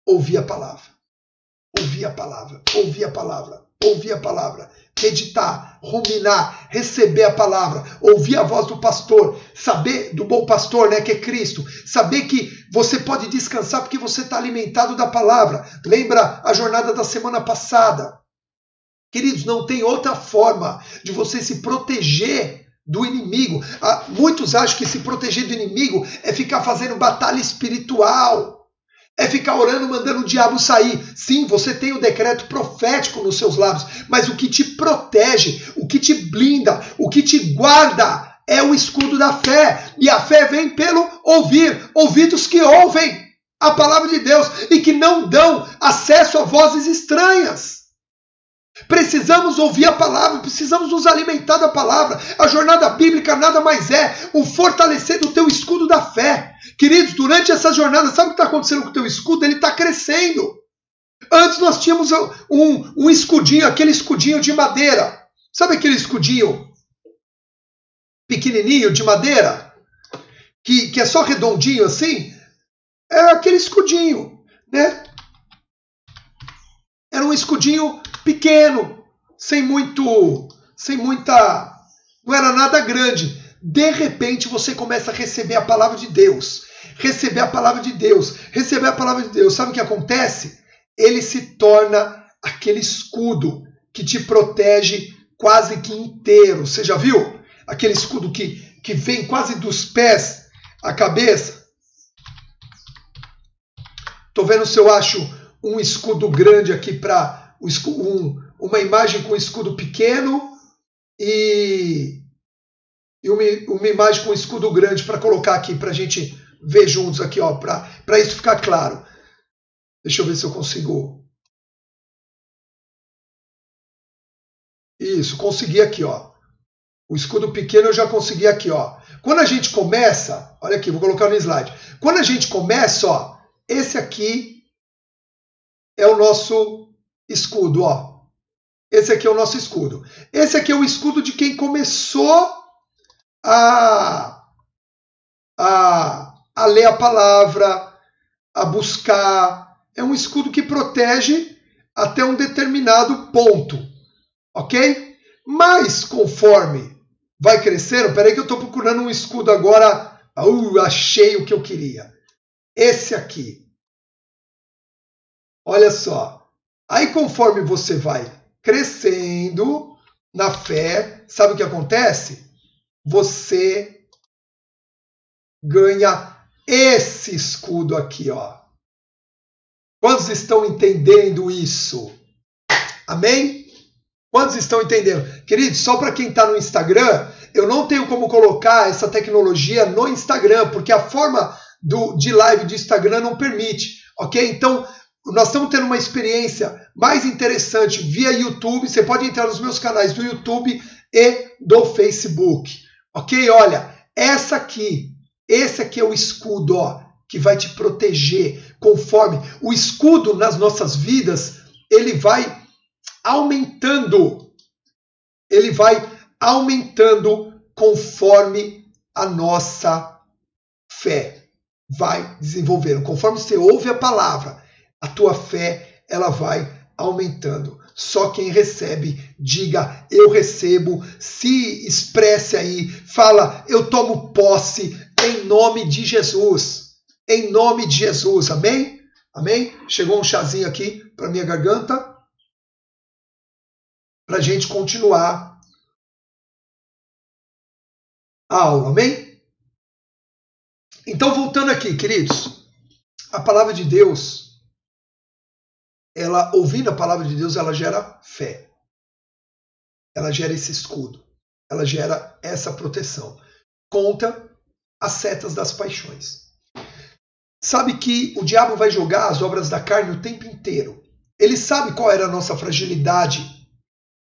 Ouvir a palavra. Ouvir a palavra. Ouvir a palavra. Ouvir a palavra. Meditar, ruminar, receber a palavra, ouvir a voz do pastor, saber do bom pastor, né, que é Cristo, saber que você pode descansar porque você está alimentado da palavra. Lembra a jornada da semana passada? Queridos, não tem outra forma de você se proteger do inimigo. Muitos acham que se proteger do inimigo é ficar fazendo batalha espiritual. É ficar orando, mandando o diabo sair. Sim, você tem o decreto profético nos seus lábios, mas o que te protege, o que te blinda, o que te guarda é o escudo da fé. E a fé vem pelo ouvir. Ouvidos que ouvem a palavra de Deus e que não dão acesso a vozes estranhas. Precisamos ouvir a palavra, precisamos nos alimentar da palavra. A jornada bíblica nada mais é o fortalecer do teu escudo da fé. Queridos, durante essa jornada, sabe o que está acontecendo com o teu escudo? Ele está crescendo. Antes nós tínhamos um escudinho, aquele escudinho de madeira. Sabe aquele escudinho pequenininho de madeira? Que é só redondinho assim? É aquele escudinho, né? Era um escudinho pequeno, não era nada grande. De repente você começa a receber a palavra de Deus, receber a palavra de Deus, receber a palavra de Deus. Sabe o que acontece? Ele se torna aquele escudo que te protege quase que inteiro. Você já viu? Aquele escudo que vem quase dos pés à cabeça. Tô vendo se eu acho um escudo grande aqui para uma imagem com um escudo pequeno e uma imagem com um escudo grande para colocar aqui para a gente ver juntos aqui, ó, para isso ficar claro. Deixa eu ver se eu consigo. Isso, consegui aqui, ó. O escudo pequeno eu já consegui aqui, ó. Quando a gente começa, olha aqui, vou colocar no slide. Quando a gente começa, ó, esse aqui é o nosso escudo, ó. Esse aqui é o nosso escudo. Esse aqui é o escudo de quem começou a ler a palavra, a buscar. É um escudo que protege até um determinado ponto, ok? Mas conforme vai crescendo, peraí que eu estou procurando um escudo agora, achei o que eu queria. Esse aqui. Olha só. Aí conforme você vai crescendo na fé, sabe o que acontece? Você ganha esse escudo aqui, ó. Quantos estão entendendo isso? Amém? Quantos estão entendendo? Queridos, só para quem está no Instagram, eu não tenho como colocar essa tecnologia no Instagram, porque a forma de live do Instagram não permite, ok? Então, nós estamos tendo uma experiência mais interessante via YouTube. Você pode entrar nos meus canais do YouTube e do Facebook, ok? Olha, esse aqui é o escudo, ó, que vai te proteger conforme o escudo nas nossas vidas, ele vai aumentando. Ele vai aumentando conforme a nossa fé vai desenvolvendo. Conforme você ouve a palavra, a tua fé ela vai aumentando. Só quem recebe, diga, eu recebo, se expresse aí, fala, eu tomo posse em nome de Jesus. Em nome de Jesus, amém? Amém? Chegou um chazinho aqui para minha garganta, para a gente continuar a aula, amém? Então, voltando aqui, queridos, a palavra de Deus, ela, ouvindo a palavra de Deus, ela gera fé. Ela gera esse escudo. Ela gera essa proteção contra as setas das paixões. Sabe que o diabo vai jogar as obras da carne o tempo inteiro. Ele sabe qual era a nossa fragilidade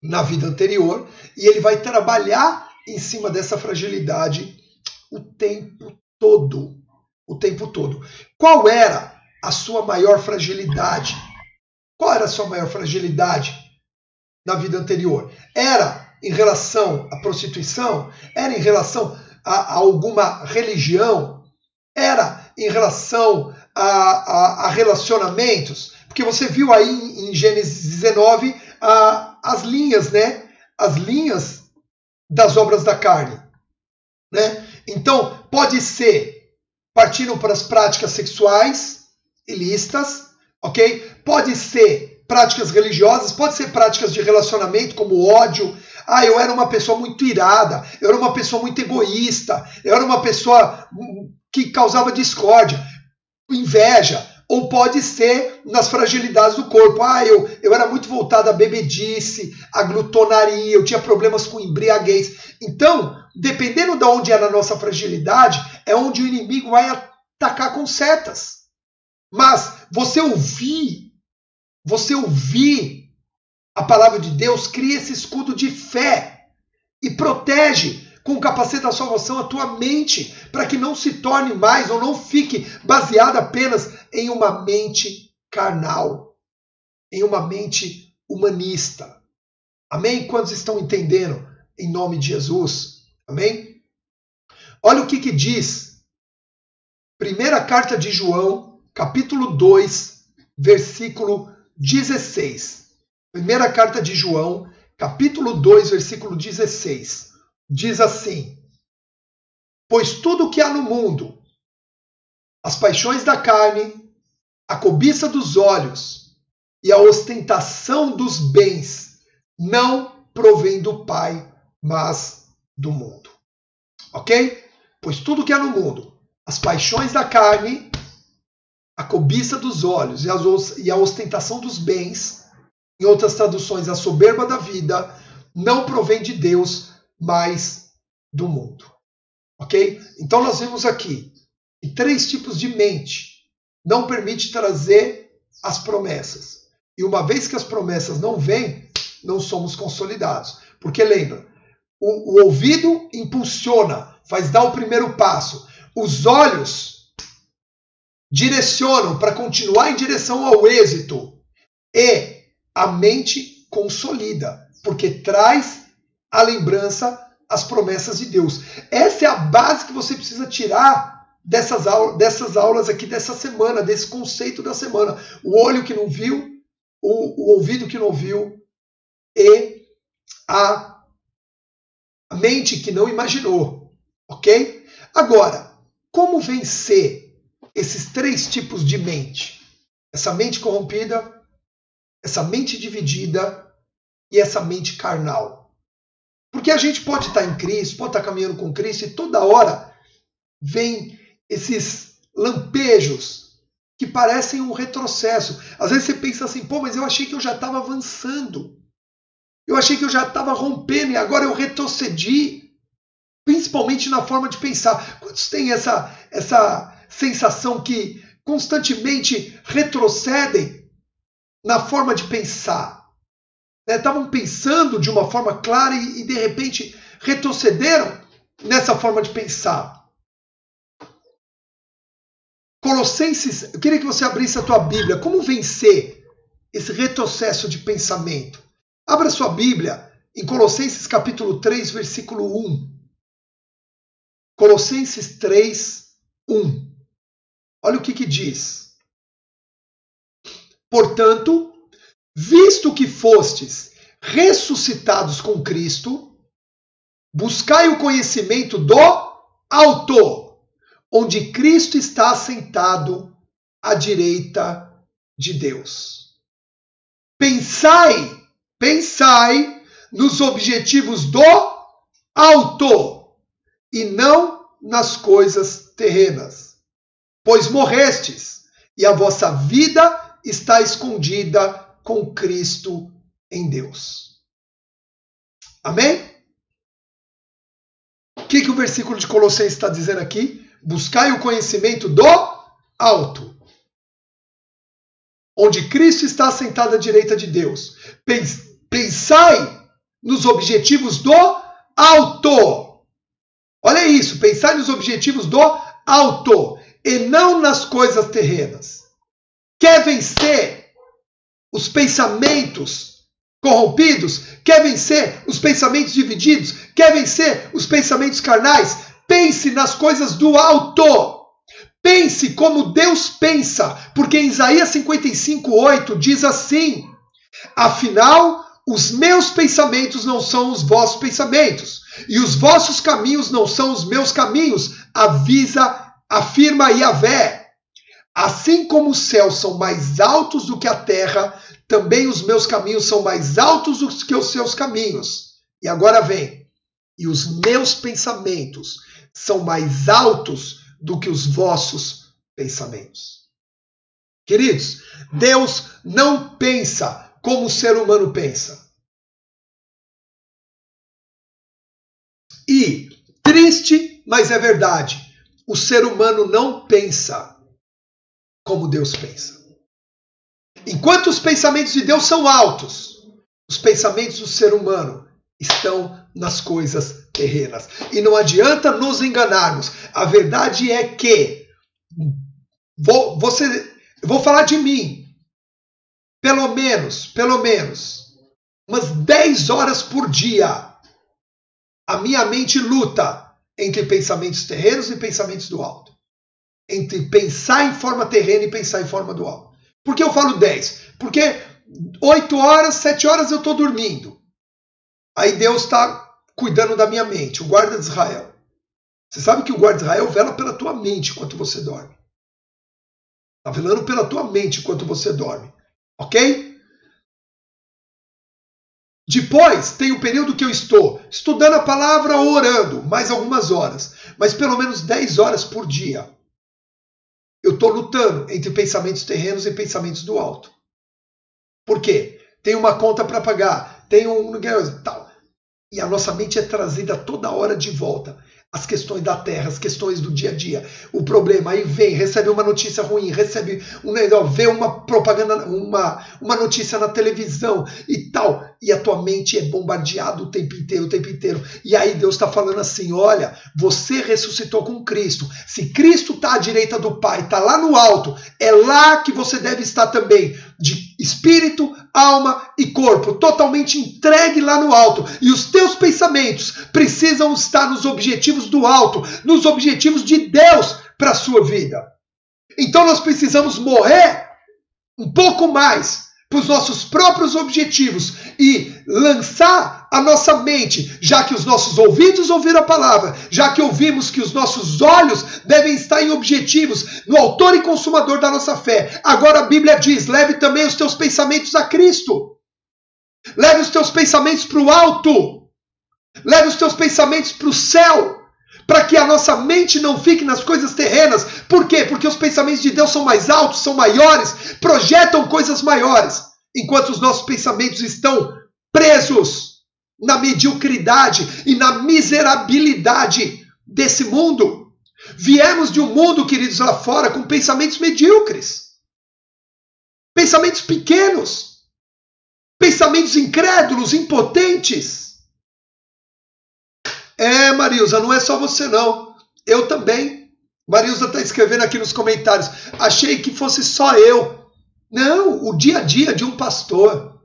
na vida anterior e ele vai trabalhar em cima dessa fragilidade o tempo todo. O tempo todo. Qual era a sua maior fragilidade? Qual era a sua maior fragilidade na vida anterior? Era em relação à prostituição? Era em relação a alguma religião? Era em relação a relacionamentos? Porque você viu aí em Gênesis 19 as linhas, né? As linhas das obras da carne, né? Então, pode ser partindo para as práticas sexuais ilícitas, ok? Pode ser práticas religiosas, pode ser práticas de relacionamento, como ódio. Ah, eu era uma pessoa muito irada, eu era uma pessoa muito egoísta, eu era uma pessoa que causava discórdia, inveja. Ou pode ser nas fragilidades do corpo. Ah, eu era muito voltado à bebedice, à glutonaria, eu tinha problemas com embriaguez. Então, dependendo de onde era a nossa fragilidade, é onde o inimigo vai atacar com setas. Mas você ouvir a palavra de Deus, cria esse escudo de fé e protege com o capacete da salvação a tua mente, para que não se torne mais ou não fique baseada apenas em uma mente carnal, em uma mente humanista. Amém? Quantos estão entendendo? Em nome de Jesus. Amém? Olha o que diz. Primeira carta de João, capítulo 2, versículo 16. Primeira carta de João, capítulo 2, versículo 16. Diz assim: pois tudo o que há no mundo, as paixões da carne, a cobiça dos olhos e a ostentação dos bens, não provém do Pai, mas do mundo. Ok? Pois tudo o que há no mundo, as paixões da carne, a cobiça dos olhos e a ostentação dos bens, em outras traduções, a soberba da vida, não provém de Deus, mas do mundo. Ok? Então nós vemos aqui que 3 tipos de mente não permite trazer as promessas. E uma vez que as promessas não vêm, não somos consolidados. Porque lembra, o ouvido impulsiona, faz dar o primeiro passo. Os olhos direcionam para continuar em direção ao êxito. E a mente consolida, porque traz a lembrança, as promessas de Deus. Essa é a base que você precisa tirar dessas aulas aqui dessa semana, desse conceito da semana. O olho que não viu, o ouvido que não ouviu e a mente que não imaginou. Ok? Agora, como vencer esses 3 tipos de mente? Essa mente corrompida, essa mente dividida e essa mente carnal. Porque a gente pode estar em Cristo, pode estar caminhando com Cristo e toda hora vem esses lampejos que parecem um retrocesso. Às vezes você pensa assim, pô, mas eu achei que eu já estava avançando. Eu achei que eu já estava rompendo e agora eu retrocedi. Principalmente na forma de pensar. Quantos têm essa sensação que constantemente retrocedem na forma de pensar? Estavam pensando de uma forma clara e de repente retrocederam nessa forma de pensar. Colossenses, eu queria que você abrisse a tua Bíblia. Como vencer esse retrocesso de pensamento? Abra sua Bíblia em Colossenses capítulo 3, versículo 1. Colossenses 3, 1. Olha o que diz. Portanto, visto que fostes ressuscitados com Cristo, buscai o conhecimento do alto, onde Cristo está assentado à direita de Deus. Pensai nos objetivos do alto e não nas coisas terrenas, pois morrestes e a vossa vida está escondida com Cristo em Deus. Amém? O que o versículo de Colossenses está dizendo aqui? Buscai o conhecimento do alto, onde Cristo está assentado à direita de Deus. Pensai nos objetivos do alto. Olha isso, pensai nos objetivos do alto e não nas coisas terrenas. Quer vencer os pensamentos corrompidos? Quer vencer os pensamentos divididos? Quer vencer os pensamentos carnais? Pense nas coisas do alto. Pense como Deus pensa, porque em Isaías 55:8 diz assim: afinal, os meus pensamentos não são os vossos pensamentos, e os vossos caminhos não são os meus caminhos, afirma Yahvé. Assim como os céus são mais altos do que a terra, também os meus caminhos são mais altos do que os seus caminhos. E agora vem, e os meus pensamentos são mais altos do que os vossos pensamentos. Queridos, Deus não pensa como o ser humano pensa. E, triste, mas é verdade, o ser humano não pensa como Deus pensa. Enquanto os pensamentos de Deus são altos, os pensamentos do ser humano estão nas coisas terrenas. E não adianta nos enganarmos. A verdade é que, vou falar de mim, pelo menos, umas 10 horas por dia, a minha mente luta entre pensamentos terrenos e pensamentos do alto. Entre pensar em forma terrena e pensar em forma do alto. Por que eu falo 10? Porque 8 horas, 7 horas eu estou dormindo. Aí Deus está cuidando da minha mente, o guarda de Israel. Você sabe que o guarda de Israel vela pela tua mente enquanto você dorme. Está velando pela tua mente enquanto você dorme. Ok? Depois tem o período que eu estou estudando a palavra ou orando, mais algumas horas. Mas pelo menos 10 horas por dia. Eu estou lutando entre pensamentos terrenos e pensamentos do alto. Por quê? Tem uma conta para pagar, tem tal. E a nossa mente é trazida toda hora de volta. As questões da terra, as questões do dia a dia, o problema, aí vem, recebe uma notícia ruim, vê uma propaganda, uma notícia na televisão e tal, e a tua mente é bombardeada o tempo inteiro, e aí Deus está falando assim, olha, você ressuscitou com Cristo, se Cristo está à direita do Pai, está lá no alto, é lá que você deve estar também, de espírito, alma e corpo, totalmente entregue lá no alto, e os teus pensamentos precisam estar nos objetivos do alto, nos objetivos de Deus para a sua vida. Então nós precisamos morrer um pouco mais para os nossos próprios objetivos e lançar a nossa mente, já que os nossos ouvidos ouviram a palavra, já que ouvimos que os nossos olhos devem estar em objetivos, no autor e consumador da nossa fé. Agora a Bíblia diz, leve também os teus pensamentos a Cristo. Leve os teus pensamentos para o alto. Leve os teus pensamentos para o céu. Para que a nossa mente não fique nas coisas terrenas. Por quê? Porque os pensamentos de Deus são mais altos, são maiores, projetam coisas maiores. Enquanto os nossos pensamentos estão presos na mediocridade e na miserabilidade desse mundo. Viemos de um mundo, queridos, lá fora, com pensamentos medíocres. Pensamentos pequenos. Pensamentos incrédulos, impotentes. Marilza, não é só você não. Eu também. Marilza está escrevendo aqui nos comentários. Achei que fosse só eu. Não, o dia a dia de um pastor.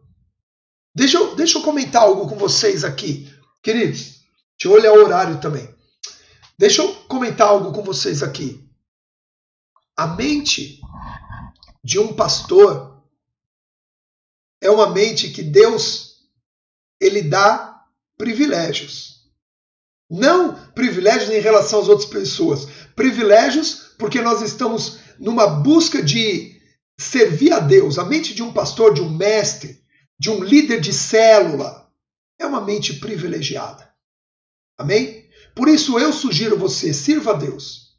Deixa eu comentar algo com vocês aqui, queridos. Deixa eu olhar o horário também. Deixa eu comentar algo com vocês aqui. A mente de um pastor é uma mente que Deus, ele dá privilégios. Não privilégios em relação às outras pessoas. Privilégios porque nós estamos numa busca de servir a Deus. A mente de um pastor, de um mestre, de um líder de célula, é uma mente privilegiada. Amém? Por isso eu sugiro você, sirva a Deus.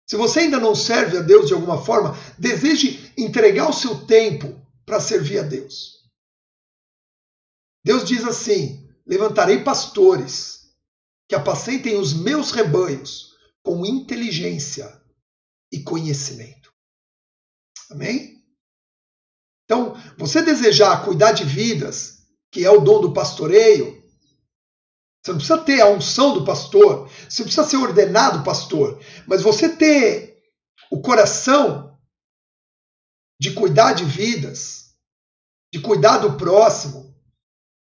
Se você ainda não serve a Deus de alguma forma, deseje entregar o seu tempo para servir a Deus. Deus diz assim: levantarei pastores que apacentem os meus rebanhos com inteligência e conhecimento. Amém? Então, você desejar cuidar de vidas, que é o dom do pastoreio, você não precisa ter a unção do pastor, você não precisa ser ordenado pastor, mas você ter o coração de cuidar de vidas, de cuidar do próximo,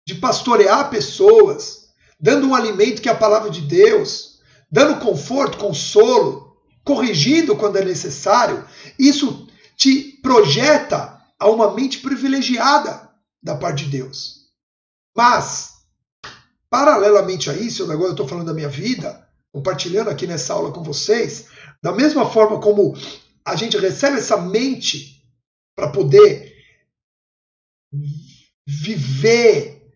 de pastorear pessoas, dando um alimento que é a palavra de Deus, dando conforto, consolo, corrigindo quando é necessário, isso te projeta a uma mente privilegiada da parte de Deus. Mas, paralelamente a isso, agora eu estou falando da minha vida, compartilhando aqui nessa aula com vocês, da mesma forma como a gente recebe essa mente para poder viver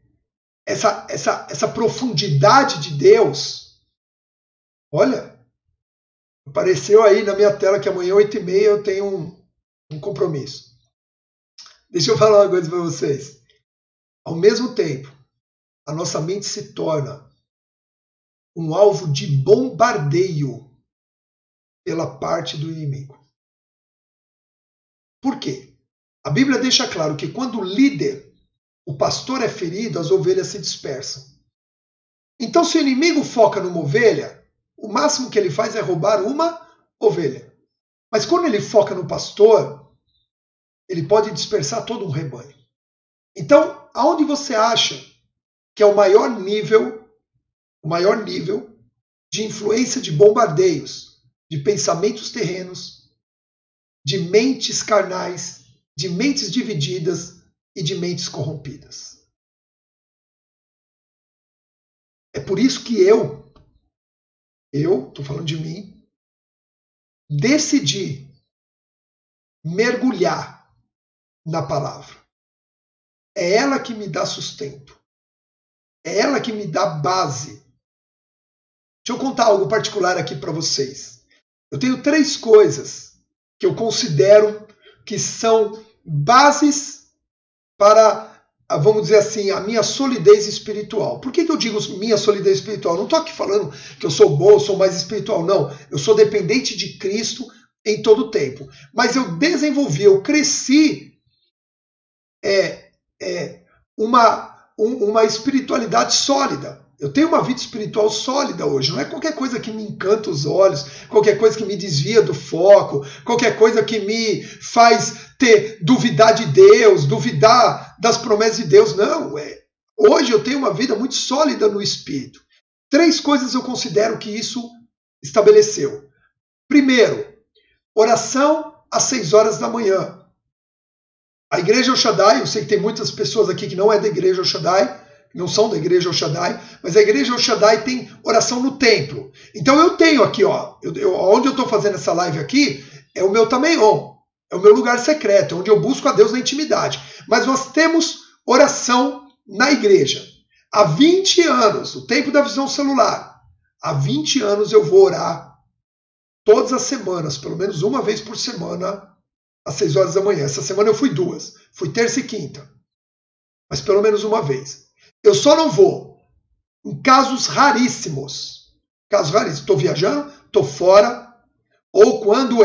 essa profundidade de Deus. Olha, apareceu aí na minha tela que amanhã, 8h30, eu tenho um compromisso. Deixa eu falar uma coisa para vocês. Ao mesmo tempo, a nossa mente se torna um alvo de bombardeio pela parte do inimigo. Por quê? A Bíblia deixa claro que quando o líder, o pastor é ferido, as ovelhas se dispersam. Então, se o inimigo foca numa ovelha, o máximo que ele faz é roubar uma ovelha. Mas quando ele foca no pastor, ele pode dispersar todo um rebanho. Então, aonde você acha que é o maior nível de influência de bombardeios, de pensamentos terrenos, de mentes carnais, de mentes divididas e de mentes corrompidas? É por isso que eu estou falando de mim, decidi mergulhar na palavra. É ela que me dá sustento. É ela que me dá base. Deixa eu contar algo particular aqui para vocês. Eu tenho 3 coisas que eu considero que são bases para, vamos dizer assim, a minha solidez espiritual. Por que eu digo minha solidez espiritual? Não estou aqui falando que eu sou bom, sou mais espiritual, não. Eu sou dependente de Cristo em todo o tempo. Mas eu desenvolvi, eu cresci uma espiritualidade sólida. Eu tenho uma vida espiritual sólida hoje. Não é qualquer coisa que me encanta os olhos, qualquer coisa que me desvia do foco, qualquer coisa que me faz duvidar de Deus, duvidar das promessas de Deus. Não. Hoje eu tenho uma vida muito sólida no Espírito. 3 coisas eu considero que isso estabeleceu. Primeiro, oração às 6 horas da manhã. A Igreja El Shaddai, eu sei que tem muitas pessoas aqui que não é da Igreja El Shaddai, não são da Igreja El Shaddai, mas a Igreja El Shaddai tem oração no templo. Então eu tenho aqui, onde eu estou fazendo essa live aqui, é o meu Tameion, é o meu lugar secreto, onde eu busco a Deus na intimidade. Mas nós temos oração na igreja. Há 20 anos, o tempo da visão celular, há 20 anos eu vou orar todas as semanas, pelo menos uma vez por semana, às 6 horas da manhã. Essa semana eu fui 2. Fui terça e quinta. Mas pelo menos uma vez. Eu só não vou em casos raríssimos. Estou viajando, estou fora. Ou quando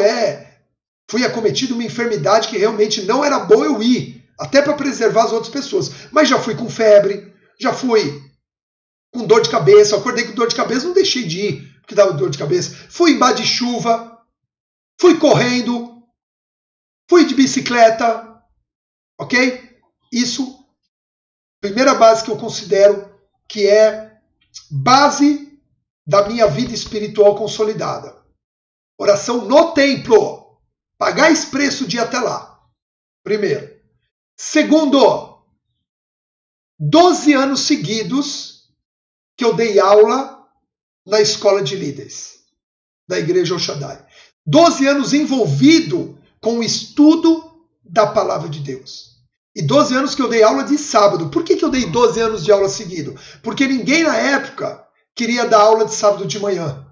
fui acometido uma enfermidade que realmente não era boa eu ir. Até para preservar as outras pessoas. Mas já fui com febre. Já fui com dor de cabeça. Acordei com dor de cabeça, não deixei de ir, porque dava dor de cabeça. Fui embaixo de chuva. Fui correndo. Fui de bicicleta, ok? Isso Primeira base que eu considero que é base da minha vida espiritual consolidada. Oração no templo. Pagar esse preço de ir até lá. Primeiro. Segundo, 12 anos seguidos que eu dei aula na escola de líderes da Igreja El Shaddai. 12 anos envolvido com o estudo da palavra de Deus. E 12 anos que eu dei aula de sábado. Por que eu dei 12 anos de aula seguido? Porque ninguém na época queria dar aula de sábado de manhã.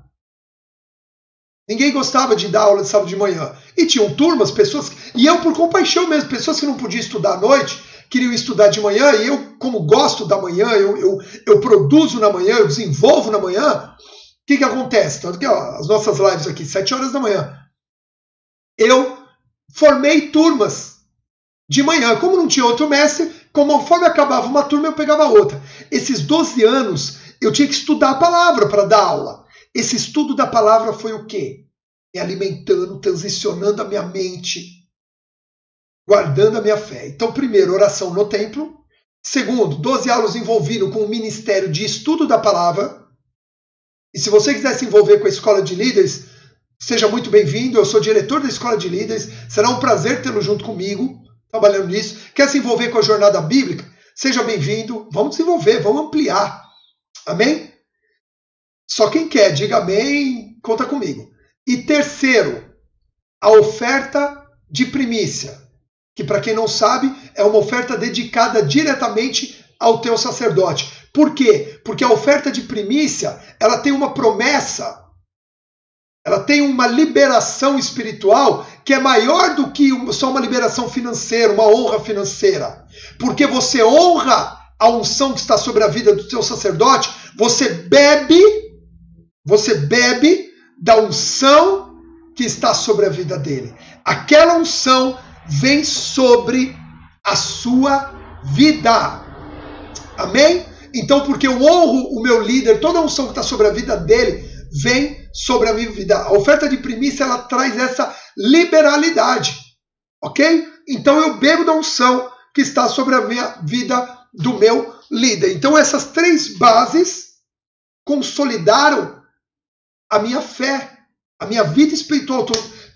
Ninguém gostava de dar aula de sábado de manhã. E tinham turmas, pessoas... E eu, por compaixão mesmo, pessoas que não podiam estudar à noite, queriam estudar de manhã, e eu, como gosto da manhã, eu produzo na manhã, eu desenvolvo na manhã, o que acontece? Tanto que as nossas lives aqui, 7 horas da manhã, eu formei turmas de manhã. Como não tinha outro mestre, conforme acabava uma turma, eu pegava outra. Esses 12 anos, eu tinha que estudar a palavra para dar aula. Esse estudo da palavra foi o quê? Me alimentando, transicionando a minha mente, guardando a minha fé. Então, primeiro, oração no templo. Segundo, 12 aulas envolvido com o ministério de estudo da palavra. E se você quiser se envolver com a escola de líderes, seja muito bem-vindo. Eu sou diretor da escola de líderes. Será um prazer tê-lo junto comigo, trabalhando nisso. Quer se envolver com a jornada bíblica? Seja bem-vindo. Vamos desenvolver, vamos ampliar. Amém? Só quem quer, diga amém, conta comigo. E terceiro, a oferta de primícia, que para quem não sabe, é uma oferta dedicada diretamente ao teu sacerdote. Por quê? Porque a oferta de primícia, ela tem uma promessa, ela tem uma liberação espiritual que é maior do que só uma liberação financeira, uma honra financeira. Porque você honra a unção que está sobre a vida do teu sacerdote, você bebe da unção que está sobre a vida dele. Aquela unção vem sobre a sua vida. Amém? Então, porque eu honro o meu líder, toda a unção que está sobre a vida dele vem sobre a minha vida. A oferta de primícia, ela traz essa liberalidade. Ok? Então, eu bebo da unção que está sobre a minha vida do meu líder. Então, essas três bases consolidaram a minha fé, a minha vida espiritual,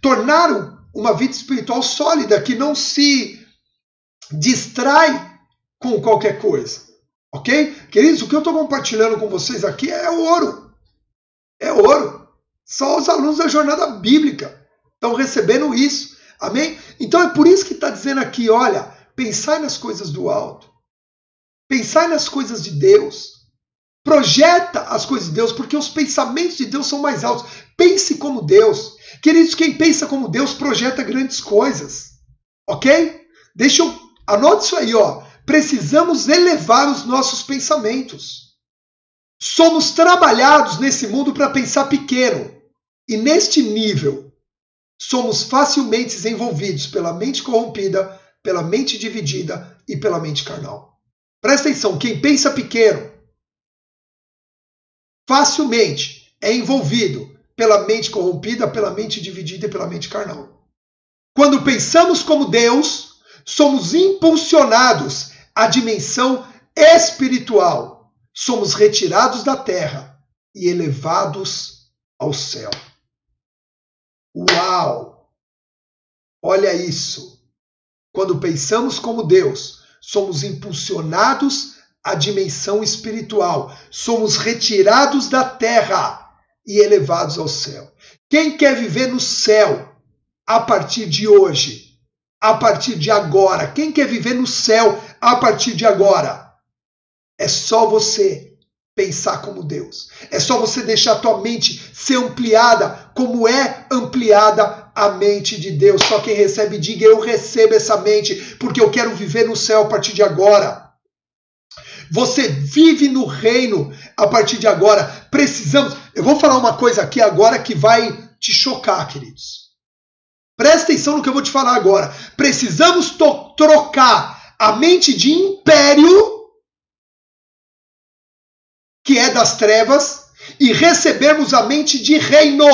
tornaram uma vida espiritual sólida, que não se distrai com qualquer coisa. Ok? Queridos, o que eu estou compartilhando com vocês aqui é ouro. É ouro. Só os alunos da jornada bíblica estão recebendo isso. Amém? Então é por isso que está dizendo aqui, olha, pensai nas coisas do alto. Pensai nas coisas de Deus. Projeta as coisas de Deus, porque os pensamentos de Deus são mais altos. Pense como Deus. Queridos, quem pensa como Deus projeta grandes coisas. Ok? Anote isso aí, ó. Precisamos elevar os nossos pensamentos. Somos trabalhados nesse mundo para pensar pequeno. E neste nível, somos facilmente envolvidos pela mente corrompida, pela mente dividida e pela mente carnal. Presta atenção, quem pensa pequeno facilmente é envolvido pela mente corrompida, pela mente dividida e pela mente carnal. Quando pensamos como Deus, somos impulsionados à dimensão espiritual. Somos retirados da terra e elevados ao céu. Uau! Olha isso. Quando pensamos como Deus, somos impulsionados à dimensão espiritual. Somos retirados da terra e elevados ao céu. Quem quer viver no céu a partir de hoje, a partir de agora? Quem quer viver no céu a partir de agora? É só você pensar como Deus. É só você deixar a tua mente ser ampliada como é ampliada a mente de Deus. Só quem recebe, diga: eu recebo essa mente porque eu quero viver no céu a partir de agora. Você vive no reino a partir de agora. Precisamos... Eu vou falar uma coisa aqui agora que vai te chocar, queridos. Presta atenção no que eu vou te falar agora. Precisamos trocar a mente de império, que é das trevas, e recebermos a mente de reino,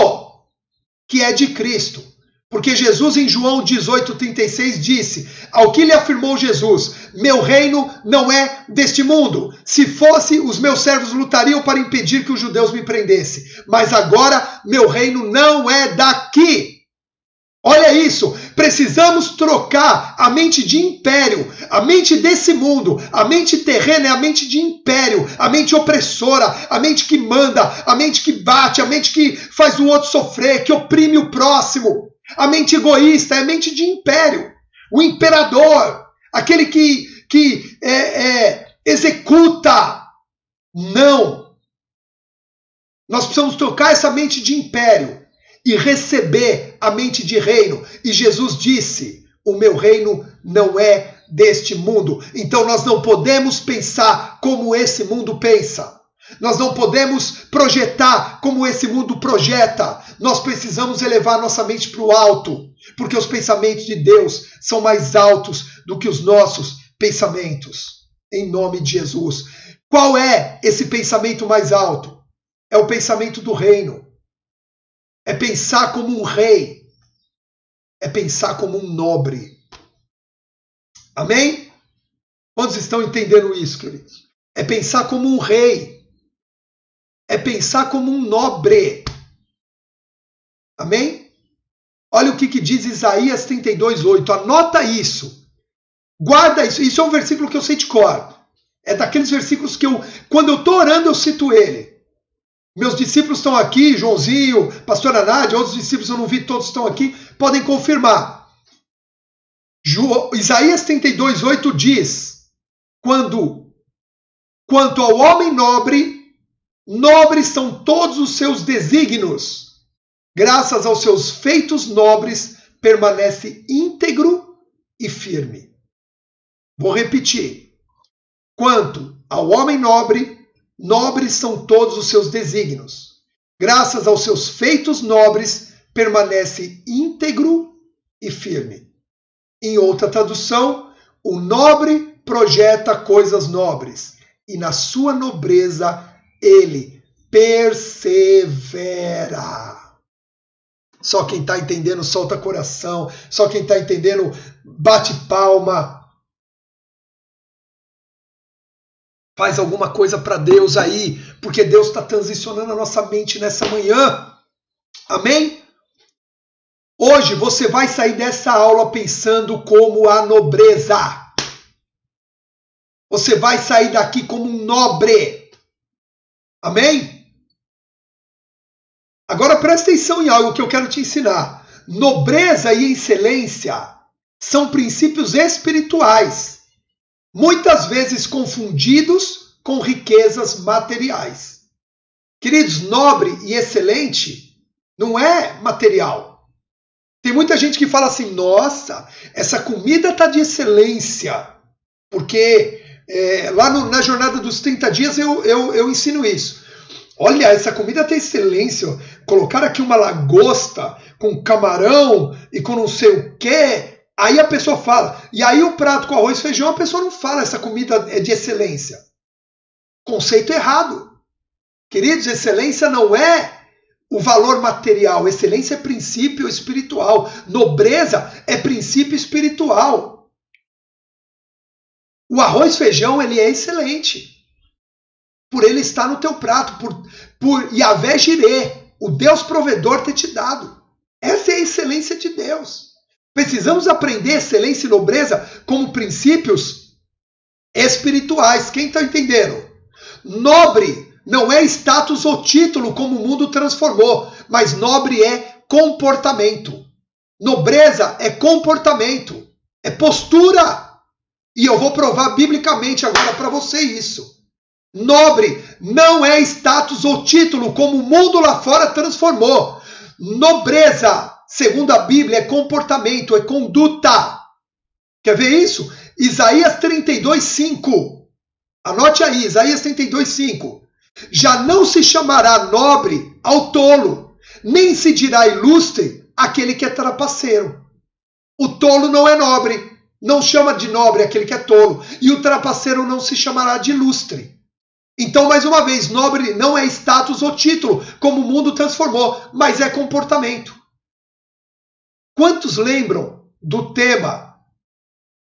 que é de Cristo. Porque Jesus em João 18,36 disse, ao que lhe afirmou Jesus, meu reino não é deste mundo. Se fosse, os meus servos lutariam para impedir que os judeus me prendessem. Mas agora, meu reino não é daqui. Olha isso, precisamos trocar a mente de império, a mente desse mundo, a mente terrena é a mente de império, a mente opressora, a mente que manda, a mente que bate, a mente que faz o outro sofrer, que oprime o próximo. A mente egoísta é a mente de império. O imperador, aquele que executa. Não. Nós precisamos trocar essa mente de império e receber a mente de reino. E Jesus disse, o meu reino não é deste mundo. Então nós não podemos pensar como esse mundo pensa. Nós não podemos projetar como esse mundo projeta. Nós precisamos elevar nossa mente para o alto, porque os pensamentos de Deus são mais altos do que os nossos pensamentos. Em nome de Jesus. Qual é esse pensamento mais alto? É o pensamento do reino. É pensar como um rei. É pensar como um nobre. Amém? Quantos estão entendendo isso, queridos? É pensar como um rei. É pensar como um nobre. Amém? Olha o que diz Isaías 32:8. Anota isso. Guarda isso. Isso é um versículo que eu sei de cor. É daqueles versículos que quando eu estou orando, eu cito ele. Meus discípulos estão aqui, Joãozinho, pastora Nádia, outros discípulos eu não vi, todos estão aqui, podem confirmar. Isaías 32:8 diz, quanto ao homem nobre, nobres são todos os seus desígnios. Graças aos seus feitos nobres, permanece íntegro e firme. Vou repetir. Quanto ao homem nobre, nobres são todos os seus desígnios. Graças aos seus feitos nobres, permanece íntegro e firme. Em outra tradução, o nobre projeta coisas nobres, e na sua nobreza ele persevera. Só quem está entendendo solta coração. Só quem está entendendo bate palma. Faz alguma coisa para Deus aí. Porque Deus está transicionando a nossa mente nessa manhã. Amém? Hoje você vai sair dessa aula pensando como a nobreza. Você vai sair daqui como um nobre. Amém? Agora presta atenção em algo que eu quero te ensinar. Nobreza e excelência são princípios espirituais, muitas vezes confundidos com riquezas materiais. Queridos, nobre e excelente não é material. Tem muita gente que fala assim, nossa, essa comida está de excelência, porque lá na jornada dos 30 dias eu ensino isso. Olha, essa comida tem excelência. Colocaram aqui uma lagosta com camarão e com não sei o quê. Aí a pessoa fala. E aí o prato com arroz e feijão, a pessoa não fala essa comida é de excelência. Conceito errado. Queridos, excelência não é o valor material. Excelência é princípio espiritual. Nobreza é princípio espiritual. O arroz e feijão, ele é excelente. Por ele estar no teu prato, por Yahvé Jireh, o Deus provedor ter te dado. Essa é a excelência de Deus. Precisamos aprender excelência e nobreza como princípios espirituais. Quem está entendendo? Nobre não é status ou título como o mundo transformou, mas nobre é comportamento. Nobreza é comportamento, é postura. E eu vou provar biblicamente agora para você isso. Nobre não é status ou título como o mundo lá fora transformou. Nobreza, segundo a Bíblia, é comportamento, é conduta. Quer ver isso? Isaías 32:5. Anote aí, Isaías 32:5. Já não se chamará nobre ao tolo, nem se dirá ilustre aquele que é trapaceiro. O tolo não é nobre, não chama de nobre aquele que é tolo, e o trapaceiro não se chamará de ilustre. Então, mais uma vez, nobre não é status ou título, como o mundo transformou, mas é comportamento. Quantos lembram do tema,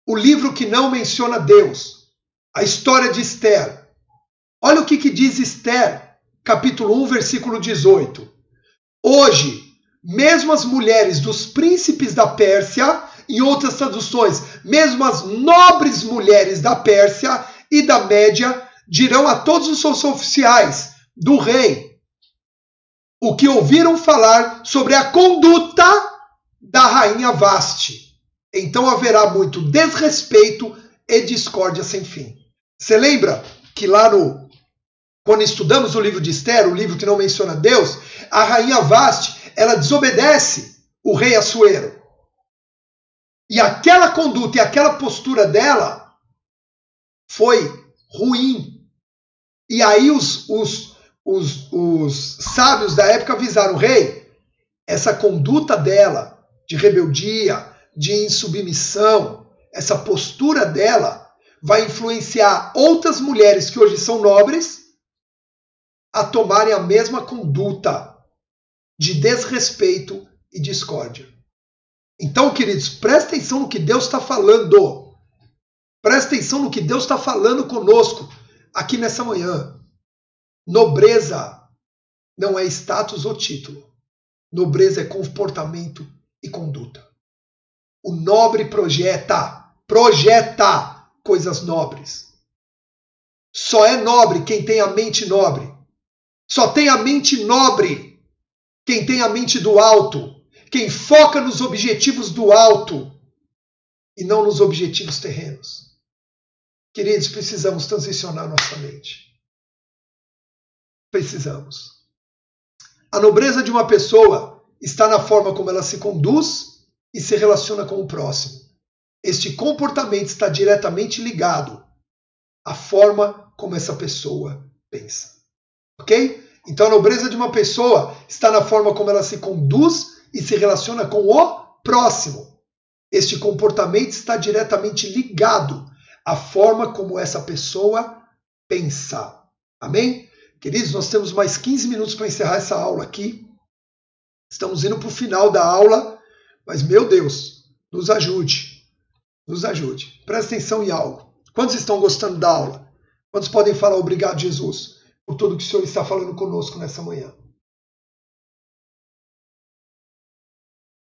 o livro que não menciona Deus, a história de Esther? Olha o que diz Esther, capítulo 1, versículo 18. Hoje, mesmo as mulheres dos príncipes da Pérsia, em outras traduções, mesmo as nobres mulheres da Pérsia e da Média, dirão a todos os seus oficiais do rei o que ouviram falar sobre a conduta da rainha Vaste. Então haverá muito desrespeito e discórdia sem fim. Você lembra que lá quando estudamos o livro de Esther, o livro que não menciona Deus, a rainha Vaste, ela desobedece o rei Assuero. E aquela conduta e aquela postura dela foi ruim. E aí os sábios da época avisaram o rei, essa conduta dela de rebeldia, de insubmissão, essa postura dela vai influenciar outras mulheres que hoje são nobres a tomarem a mesma conduta de desrespeito e discórdia. Então, queridos, presta atenção no que Deus está falando. Presta atenção no que Deus está falando conosco aqui nessa manhã. Nobreza não é status ou título. Nobreza é comportamento e conduta. O nobre projeta coisas nobres. Só é nobre quem tem a mente nobre. Só tem a mente nobre quem tem a mente do alto. Quem foca nos objetivos do alto e não nos objetivos terrenos. Queridos, precisamos transicionar nossa mente. Precisamos. A nobreza de uma pessoa está na forma como ela se conduz e se relaciona com o próximo. Este comportamento está diretamente ligado à forma como essa pessoa pensa. Ok? Então a nobreza de uma pessoa está na forma como ela se conduz e se relaciona com o próximo. Este comportamento está diretamente ligado à forma como essa pessoa pensa. Amém? Queridos, nós temos mais 15 minutos para encerrar essa aula aqui. Estamos indo para o final da aula, mas, meu Deus, nos ajude. Nos ajude. Presta atenção em algo. Quantos estão gostando da aula? Quantos podem falar obrigado, Jesus, por tudo que o Senhor está falando conosco nessa manhã?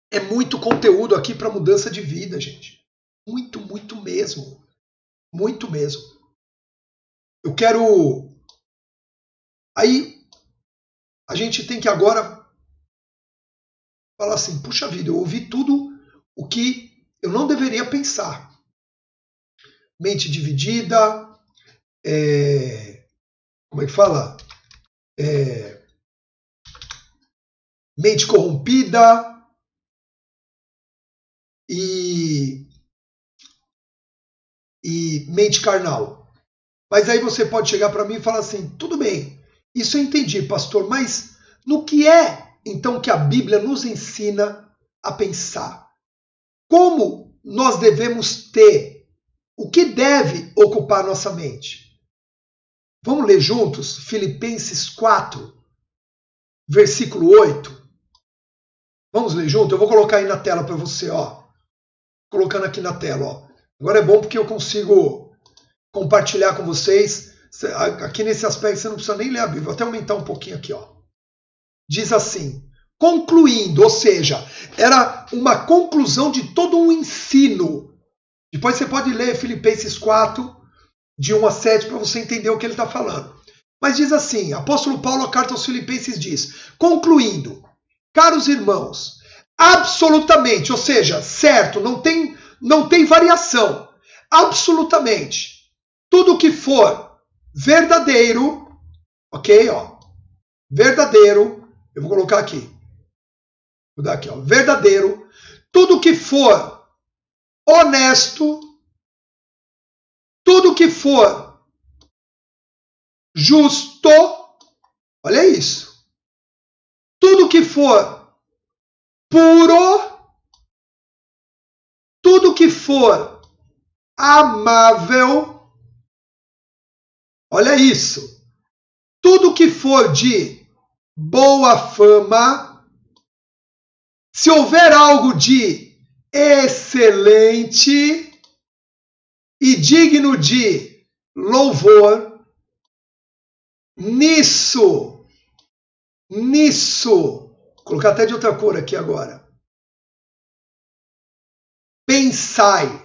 É muito conteúdo aqui para mudança de vida, gente. Muito, muito mesmo. Muito mesmo. Eu quero... Aí, a gente tem que agora falar assim, puxa vida, eu ouvi tudo o que eu não deveria pensar. Mente dividida, como é que fala? Mente corrompida e mente carnal. Mas aí você pode chegar para mim e falar assim, tudo bem, isso eu entendi, pastor, mas no que é, então, que a Bíblia nos ensina a pensar? Como nós devemos ter? O que deve ocupar nossa mente? Vamos ler juntos Filipenses 4, versículo 8? Vamos ler junto? Eu vou colocar aí na tela para você, ó. Colocando aqui na tela, ó. Agora é bom porque eu consigo compartilhar com vocês. Aqui nesse aspecto você não precisa nem ler a Bíblia. Vou até aumentar um pouquinho aqui, ó. Diz assim, concluindo, ou seja, era uma conclusão de todo um ensino. Depois você pode ler Filipenses 4, de 1 a 7, para você entender o que ele está falando. Mas diz assim, apóstolo Paulo, a carta aos Filipenses diz, concluindo, caros irmãos, absolutamente, ou seja, certo, não tem variação, absolutamente, tudo que for verdadeiro, ok, ó, verdadeiro, eu vou colocar aqui, vou dar aqui, ó, verdadeiro, tudo que for honesto, tudo que for justo, olha isso, tudo que for puro, tudo que for amável, olha isso, tudo que for de boa fama, Se houver algo de excelente e digno de louvor, nisso, vou colocar até de outra cor aqui agora, pensai.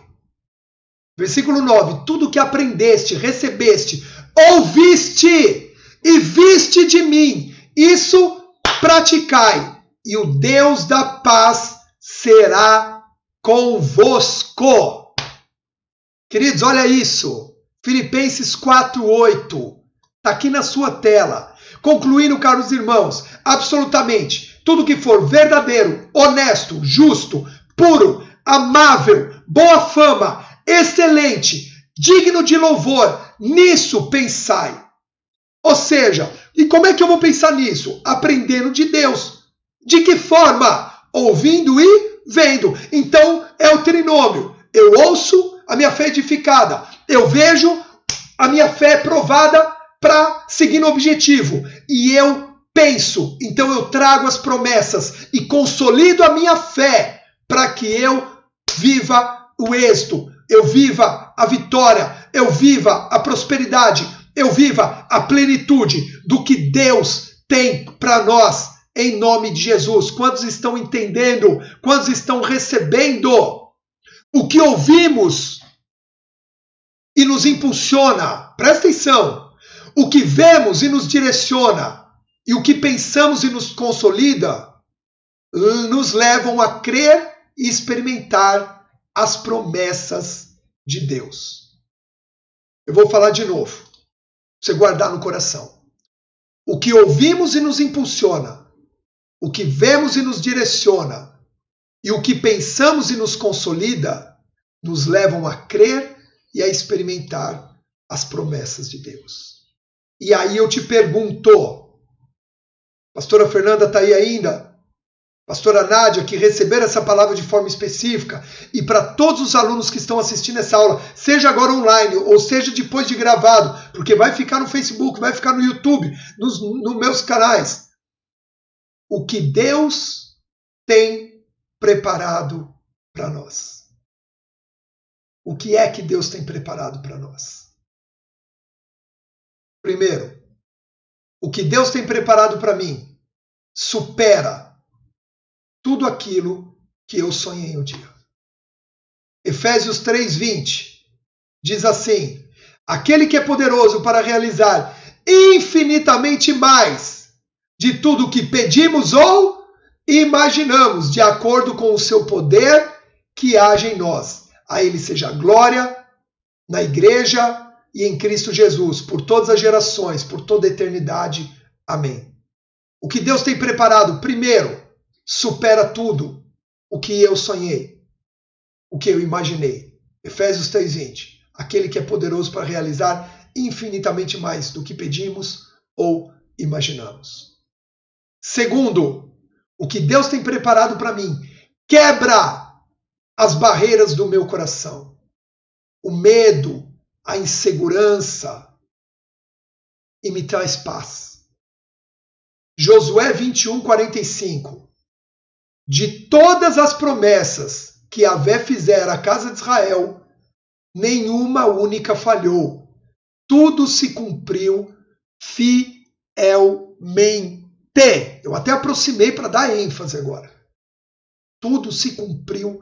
Versículo 9, tudo que aprendeste, recebeste, ouviste e viste de mim, isso praticai, e o Deus da paz será convosco. Queridos, olha isso. Filipenses 4:8. Está aqui na sua tela. Concluindo, caros irmãos, absolutamente tudo que for verdadeiro, honesto, justo, puro, amável, boa fama, excelente, digno de louvor, nisso pensai. Ou seja, e como é que eu vou pensar nisso? Aprendendo de Deus. De que forma? Ouvindo e vendo. Então, é o trinômio. Eu ouço, a minha fé é edificada. Eu vejo, a minha fé é provada para seguir no objetivo. E eu penso, então eu trago as promessas e consolido a minha fé para que eu viva o êxito, eu viva a vitória, eu viva a prosperidade, eu viva a plenitude do que Deus tem para nós, em nome de Jesus. Quantos estão entendendo? Quantos estão recebendo? O que ouvimos e nos impulsiona, presta atenção, o que vemos e nos direciona, e o que pensamos e nos consolida, nos levam a crer e experimentar as promessas de Deus. Eu vou falar de novo, pra você guardar no coração. O que ouvimos e nos impulsiona, o que vemos e nos direciona, e o que pensamos e nos consolida, nos levam a crer e a experimentar as promessas de Deus. E aí eu te pergunto, pastora Fernanda está aí ainda? Pastora Nádia, que receberam essa palavra de forma específica, e para todos os alunos que estão assistindo essa aula, seja agora online, ou seja depois de gravado, porque vai ficar no Facebook, vai ficar no YouTube, nos meus canais. O que Deus tem preparado para nós. O que é que Deus tem preparado para nós? Primeiro, o que Deus tem preparado para mim supera tudo aquilo que eu sonhei um dia. Efésios 3:20 diz assim: aquele que é poderoso para realizar infinitamente mais de tudo que pedimos ou imaginamos, de acordo com o seu poder que age em nós. A ele seja a glória na igreja e em Cristo Jesus, por todas as gerações, por toda a eternidade. Amém. O que Deus tem preparado, primeiro, supera tudo o que eu sonhei, o que eu imaginei. Efésios 3:20. Aquele que é poderoso para realizar infinitamente mais do que pedimos ou imaginamos. Segundo, o que Deus tem preparado para mim quebra as barreiras do meu coração. O medo, a insegurança, e me traz paz. Josué 21:45. De todas as promessas que Yahvé fizera à casa de Israel, nenhuma única falhou. Tudo se cumpriu fielmente. Eu até aproximei para dar ênfase agora. Tudo se cumpriu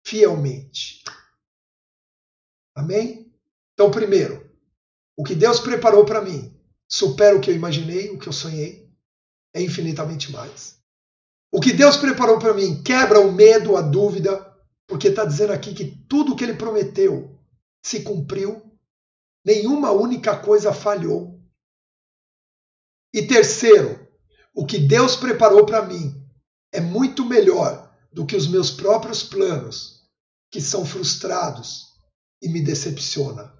fielmente. Amém? Então, primeiro, o que Deus preparou para mim supera o que eu imaginei, o que eu sonhei, é infinitamente mais. O que Deus preparou para mim quebra o medo, a dúvida, porque está dizendo aqui que tudo o que Ele prometeu se cumpriu, nenhuma única coisa falhou. E terceiro, o que Deus preparou para mim é muito melhor do que os meus próprios planos, que são frustrados e me decepcionam.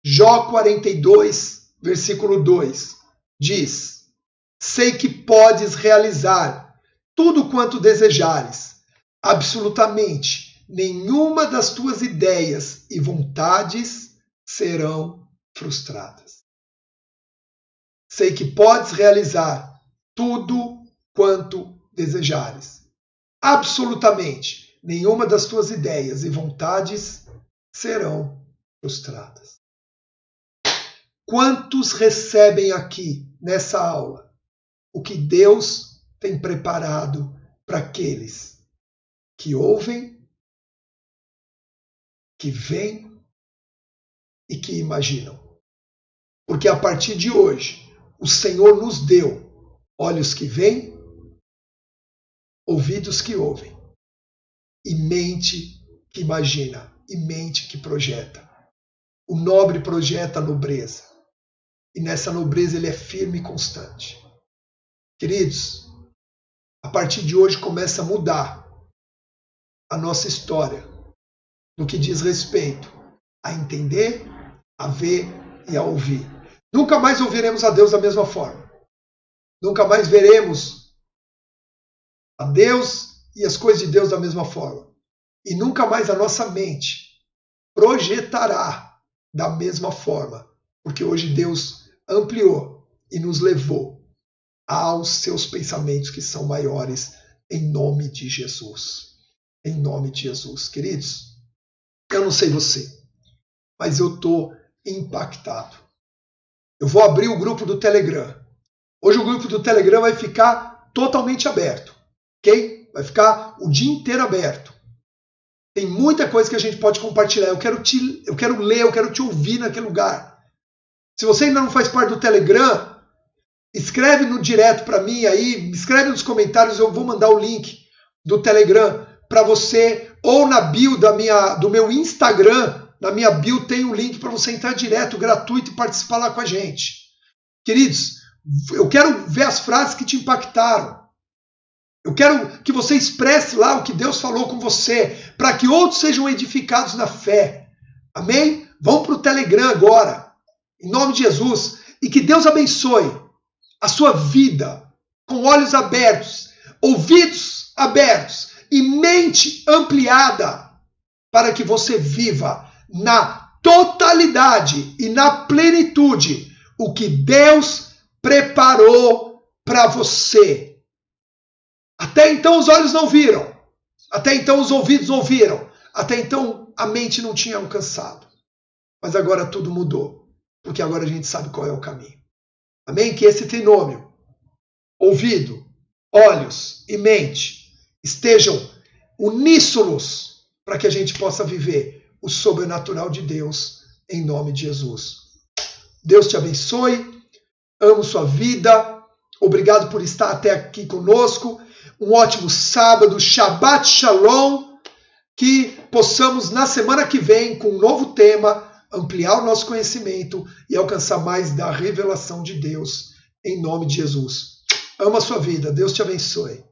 Jó 42, versículo 2, diz: sei que podes realizar tudo quanto desejares, absolutamente nenhuma das tuas ideias e vontades serão frustradas. Sei que podes realizar tudo quanto desejares, absolutamente nenhuma das tuas ideias e vontades serão frustradas. Quantos recebem aqui, nessa aula, o que Deus tem preparado para aqueles que ouvem, que veem e que imaginam? Porque a partir de hoje, o Senhor nos deu olhos que veem, ouvidos que ouvem, e mente que imagina, e mente que projeta. O nobre projeta a nobreza, e nessa nobreza ele é firme e constante. Queridos, a partir de hoje começa a mudar a nossa história no que diz respeito a entender, a ver e a ouvir. Nunca mais ouviremos a Deus da mesma forma. Nunca mais veremos a Deus e as coisas de Deus da mesma forma. E nunca mais a nossa mente projetará da mesma forma. Porque hoje Deus ampliou e nos levou aos seus pensamentos que são maiores, em nome de Jesus. Em nome de Jesus. Queridos, eu não sei você, mas eu estou impactado. Eu vou abrir o grupo do Telegram. Hoje o grupo do Telegram vai ficar totalmente aberto, ok? Vai ficar o dia inteiro aberto. Tem muita coisa que a gente pode compartilhar. Eu quero ler, eu quero te ouvir naquele lugar. Se você ainda não faz parte do Telegram, escreve no direto para mim aí, escreve nos comentários, eu vou mandar o link do Telegram para você, ou na bio do meu Instagram, na minha bio tem um link para você entrar direto, gratuito, e participar lá com a gente. Queridos, eu quero ver as frases que te impactaram. Eu quero que você expresse lá o que Deus falou com você, para que outros sejam edificados na fé. Amém? Vão para o Telegram agora, em nome de Jesus, e que Deus abençoe a sua vida com olhos abertos, ouvidos abertos e mente ampliada, para que você viva na totalidade e na plenitude o que Deus preparou para você. Até então os olhos não viram, até então os ouvidos não ouviram, até então a mente não tinha alcançado. Mas agora tudo mudou, porque agora a gente sabe qual é o caminho. Amém? Que esse trinômio, ouvido, olhos e mente, estejam uníssonos para que a gente possa viver o sobrenatural de Deus em nome de Jesus. Deus te abençoe, amo sua vida, obrigado por estar até aqui conosco, um ótimo sábado, Shabbat Shalom, que possamos na semana que vem, com um novo tema, ampliar o nosso conhecimento e alcançar mais da revelação de Deus, em nome de Jesus. Ama a sua vida, Deus te abençoe.